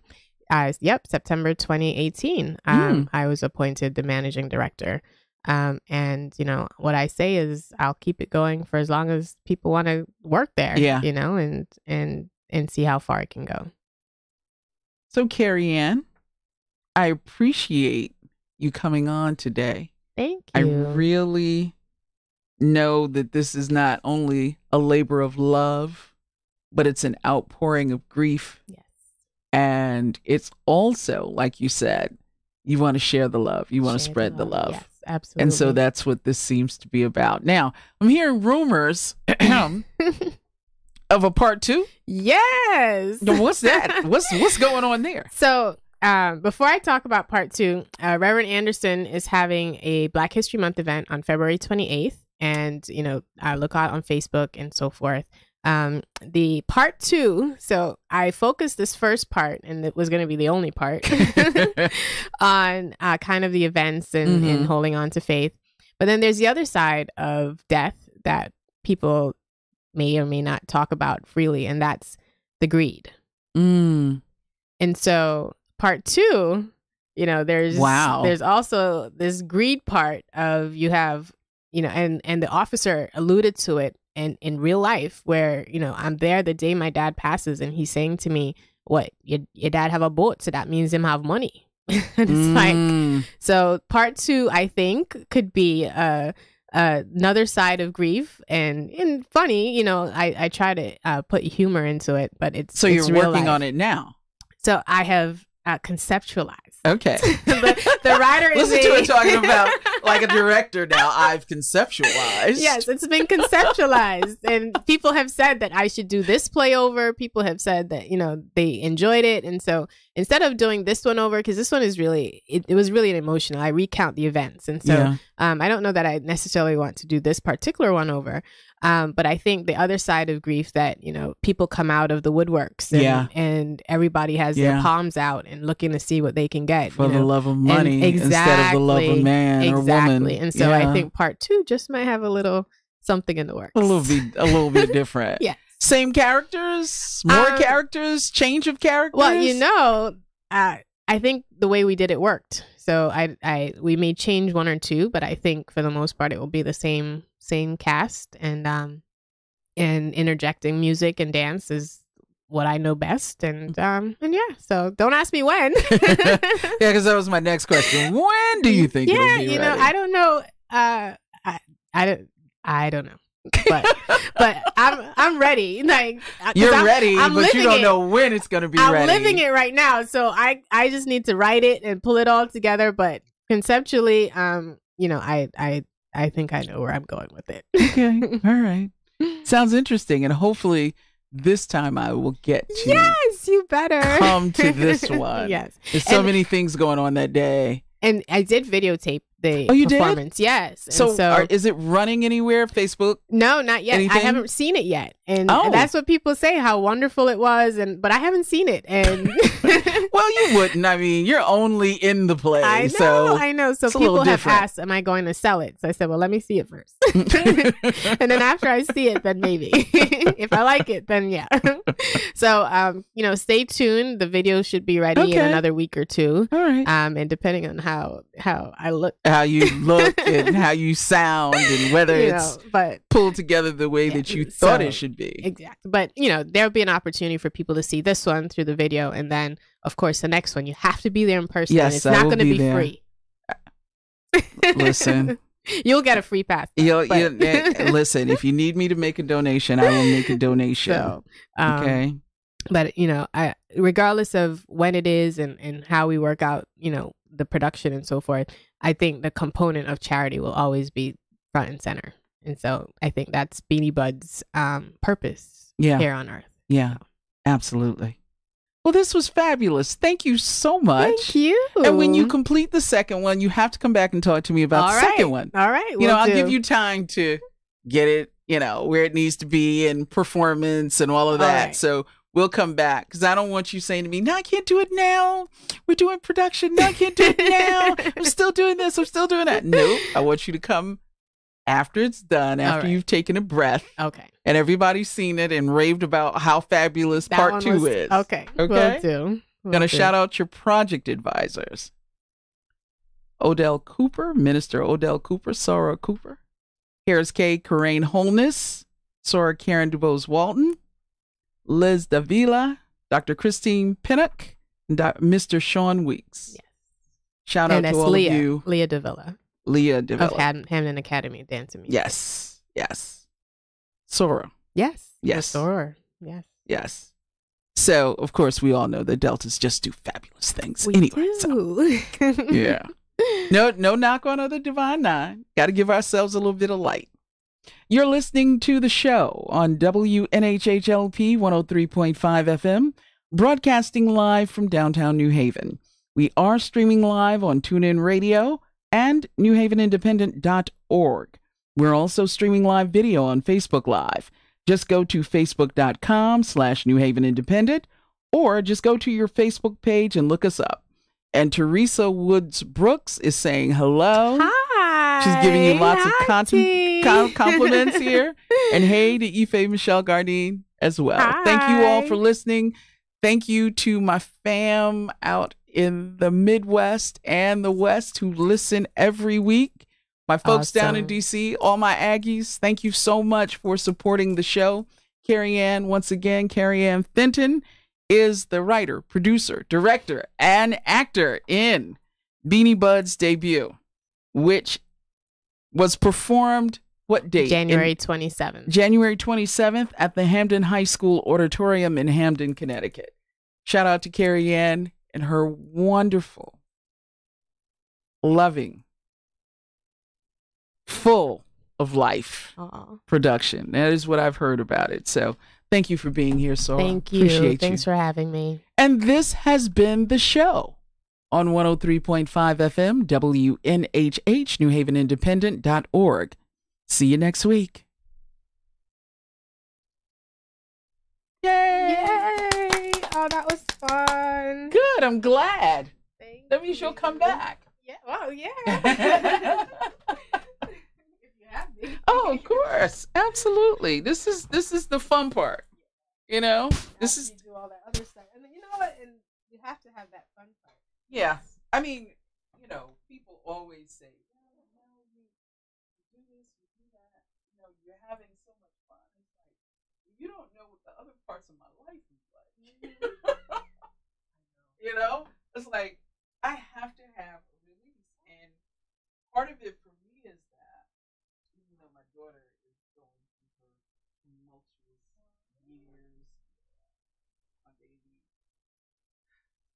Speaker 2: September 2018. I was appointed the managing director. And what I say is I'll keep it going for as long as people want to work there.
Speaker 1: Yeah.
Speaker 2: And see how far it can go.
Speaker 1: So, Carrie Ann, I appreciate you coming on today.
Speaker 2: Thank you.
Speaker 1: I really know that this is not only a labor of love, but it's an outpouring of grief.
Speaker 2: Yes.
Speaker 1: And it's also, like you said, you want to share the love. You want to spread the love.
Speaker 2: Yes, absolutely.
Speaker 1: And so that's what this seems to be about. Now, I'm hearing rumors of a part 2?
Speaker 2: Yes.
Speaker 1: What's that? What's going on there?
Speaker 2: So before I talk about part 2, Reverend Anderson is having a Black History Month event on February 28th. And, look out on Facebook and so forth. The part 2, so I focused this first part, and it was going to be the only part, on kind of the events and holding on to faith. But then there's the other side of death that people may or may not talk about freely, and that's the greed. And so part 2, there's also this greed part of you have, and the officer alluded to it in real life where, I'm there the day my dad passes and he's saying to me, what, your dad have a boat, so that means him have money. And it's like, so part 2, I think, could be another side of grief and funny, I try to put humor into it, but it's
Speaker 1: you're
Speaker 2: real
Speaker 1: working
Speaker 2: life.
Speaker 1: On it now.
Speaker 2: So I have conceptualized.
Speaker 1: Okay.
Speaker 2: the writer is
Speaker 1: listen to it talking about like a director now. I've conceptualized.
Speaker 2: Yes, it's been conceptualized, and people have said that I should do this play over. People have said that they enjoyed it, and so instead of doing this one over, because this one is really it was really emotional. I recount the events, and so I don't know that I necessarily want to do this particular one over. But I think the other side of grief that, people come out of the woodworks and everybody has their palms out and looking to see what they can get.
Speaker 1: For the love of money instead of the love of man or woman.
Speaker 2: And so I think part 2 just might have a little something in the works.
Speaker 1: A little bit different.
Speaker 2: Yeah.
Speaker 1: Same characters, more characters, change of characters.
Speaker 2: Well, I think the way we did it worked. So we may change 1 or 2, but I think for the most part it will be the same cast, and interjecting music and dance is what I know best, and so don't ask me when.
Speaker 1: Yeah, because that was my next question. When do you think it'll be ready?
Speaker 2: I don't know. I don't know. But I'm ready. Like
Speaker 1: you're ready, but you don't know when it's gonna be ready.
Speaker 2: I'm living it right now, so I just need to write it and pull it all together. But conceptually, I think I know where I'm going with it.
Speaker 1: Okay, all right. Sounds interesting. And hopefully this time I will get to
Speaker 2: Yes, you better
Speaker 1: come to this one.
Speaker 2: Yes.
Speaker 1: There's so many things going on that day.
Speaker 2: And I did videotape the
Speaker 1: you
Speaker 2: performance.
Speaker 1: Did?
Speaker 2: Yes.
Speaker 1: So is it running anywhere? Facebook?
Speaker 2: No, not yet.
Speaker 1: Anything?
Speaker 2: I haven't seen it yet. And that's what people say, how wonderful it was. But I haven't seen it. And
Speaker 1: well, you wouldn't. I mean, you're only in the play.
Speaker 2: I know. So people have asked, am I going to sell it? So I said, well, let me see it first. And then after I see it, then maybe. If I like it, then yeah. So, stay tuned. The video should be ready in another week or two.
Speaker 1: All right.
Speaker 2: And depending on how I look.
Speaker 1: How you look and how you sound and whether it's pulled together the way that you thought it should be.
Speaker 2: Exactly. But, there'll be an opportunity for people to see this one through the video. And then, of course, the next one, you have to be there in person.
Speaker 1: Yes,
Speaker 2: it's not going to be free.
Speaker 1: Listen.
Speaker 2: You'll get a free pass.
Speaker 1: Listen, if you need me to make a donation, I will make a donation.
Speaker 2: So,
Speaker 1: okay.
Speaker 2: But, regardless of when it is and how we work out, the production and so forth, I think the component of charity will always be front and center. And so I think that's Beanie Bud's purpose here on Earth.
Speaker 1: Yeah, absolutely. Well, this was fabulous. Thank you so much.
Speaker 2: Thank you.
Speaker 1: And when you complete the second one, you have to come back and talk to me about the second one.
Speaker 2: All right.
Speaker 1: I'll give you time to get it, where it needs to be and performance and all of that. Right. So we'll come back because I don't want you saying to me, no, I can't do it now. We're doing production. No, I can't do it now. I'm still doing this. I'm still doing that. Nope. I want you to come after it's done, after you've taken a breath.
Speaker 2: Okay.
Speaker 1: And everybody's seen it and raved about how fabulous part 2 is.
Speaker 2: Okay.
Speaker 1: Okay.
Speaker 2: Will do.
Speaker 1: Gonna shout out your project advisors. Odell Cooper, Minister Odell Cooper, Sora Cooper, Harris K. Coraine Holness, Sora Karen DuBose Walton, Liz Davila, Dr. Christine Pinnock, and Mr. Sean Weeks. Yes. Shout out to all of you.
Speaker 2: Leah Davila. Of Hamden Academy of Dance and Music.
Speaker 1: Yes. Sora.
Speaker 2: Yes.
Speaker 1: Sora.
Speaker 2: Yes.
Speaker 1: Yes. So, of course, we all know the Deltas just do fabulous things.
Speaker 2: We do.
Speaker 1: So, yeah. No knock on other Divine Nine. Got to give ourselves a little bit of light. You're listening to the show on WNHHLP 103.5 FM, broadcasting live from downtown New Haven. We are streaming live on TuneIn Radio and newhavenindependent.org. We're also streaming live video on Facebook Live. Just go to facebook.com/newhavenindependent or just go to your Facebook page and look us up. And Teresa Woods Brooks is saying hello.
Speaker 2: Hi.
Speaker 1: She's giving you lots of compliments here. And hey to Ife Michelle Gardine as well.
Speaker 2: Hi.
Speaker 1: Thank you all for listening. Thank you to my fam out in the Midwest and the West who listen every week. My folks down in DC, all my Aggies, thank you so much for supporting the show. Carrie Ann Fenton is the writer, producer, director, and actor in Beanie Bud's debut, which was performed what date?
Speaker 2: January 27th.
Speaker 1: January 27th at the Hamden High School Auditorium in Hamden, Connecticut. Shout out to Carrie Ann and her wonderful, loving, full of life production. That is what I've heard about it. So thank you for being here, Sora.
Speaker 2: Thank you.
Speaker 1: Appreciate
Speaker 2: Thanks for having me.
Speaker 1: And this has been the show on 103.5 FM, WNHH, newhavenindependent.org. See you next week. Yay!
Speaker 2: Yay! Oh, that was fun.
Speaker 1: Good. I'm glad.
Speaker 2: That
Speaker 1: means you'll come back.
Speaker 2: Yeah. Well, yeah.
Speaker 1: Oh, of course. Absolutely. This is the fun part. This is
Speaker 2: do all that other stuff. And you know what? And you have to have that fun part.
Speaker 1: Yeah. I mean, people always say, you do this, you do that. You're having so much fun. It's like, you don't know what the other parts of my life is like. It's like, I have to have a release. And part of it for me is that, even though my daughter is going through her tumultuous years, my baby,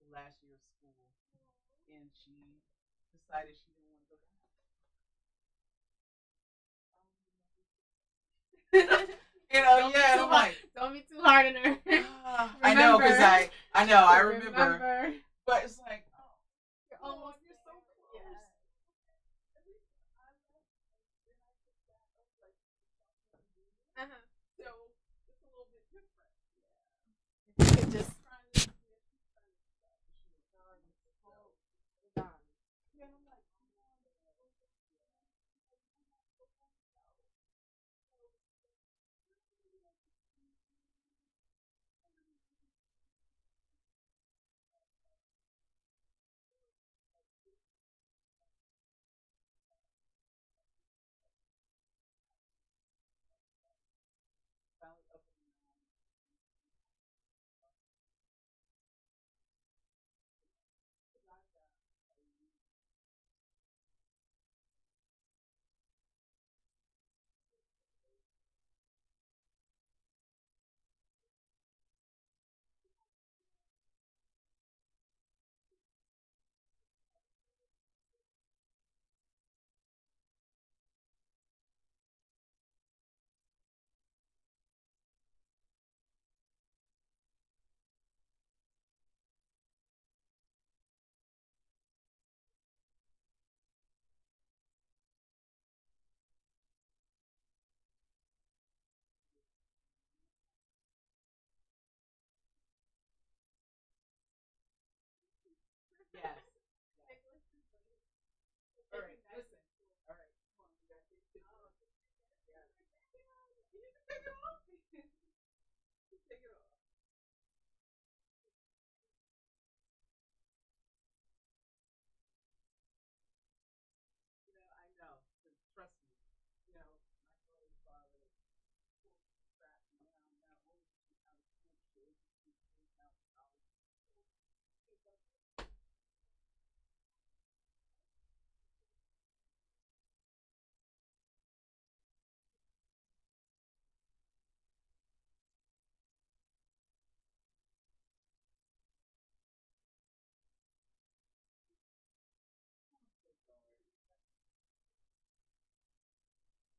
Speaker 1: the last year of school, and she decided she didn't want to go back. You know, yeah. And I'm like,
Speaker 2: don't be too hard on her.
Speaker 1: I know, because I remember.
Speaker 2: Remember.
Speaker 1: But it's like,
Speaker 2: You're almost
Speaker 1: you're so close.
Speaker 2: yeah. Uh-huh.
Speaker 1: So it's a little bit different.
Speaker 2: If you could just
Speaker 1: Yes. All right, listen. All right, come on. You got to take it off. Yeah. You need to take it off. Take it off. You know, I know. Trust me. You know, my daughter's father trapped me down. Not only was she out of school, she was out of college.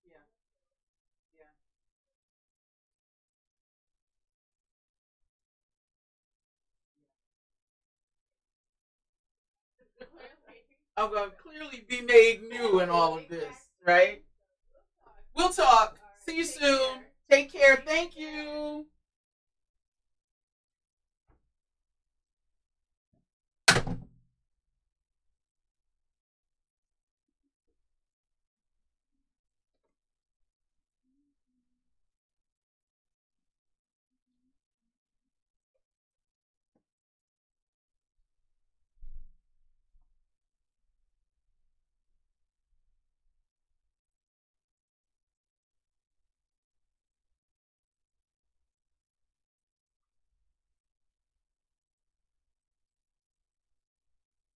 Speaker 1: Yeah. Yeah. I'm going to clearly be made new in all of this, right? We'll talk. See you soon. Take care. Thank you.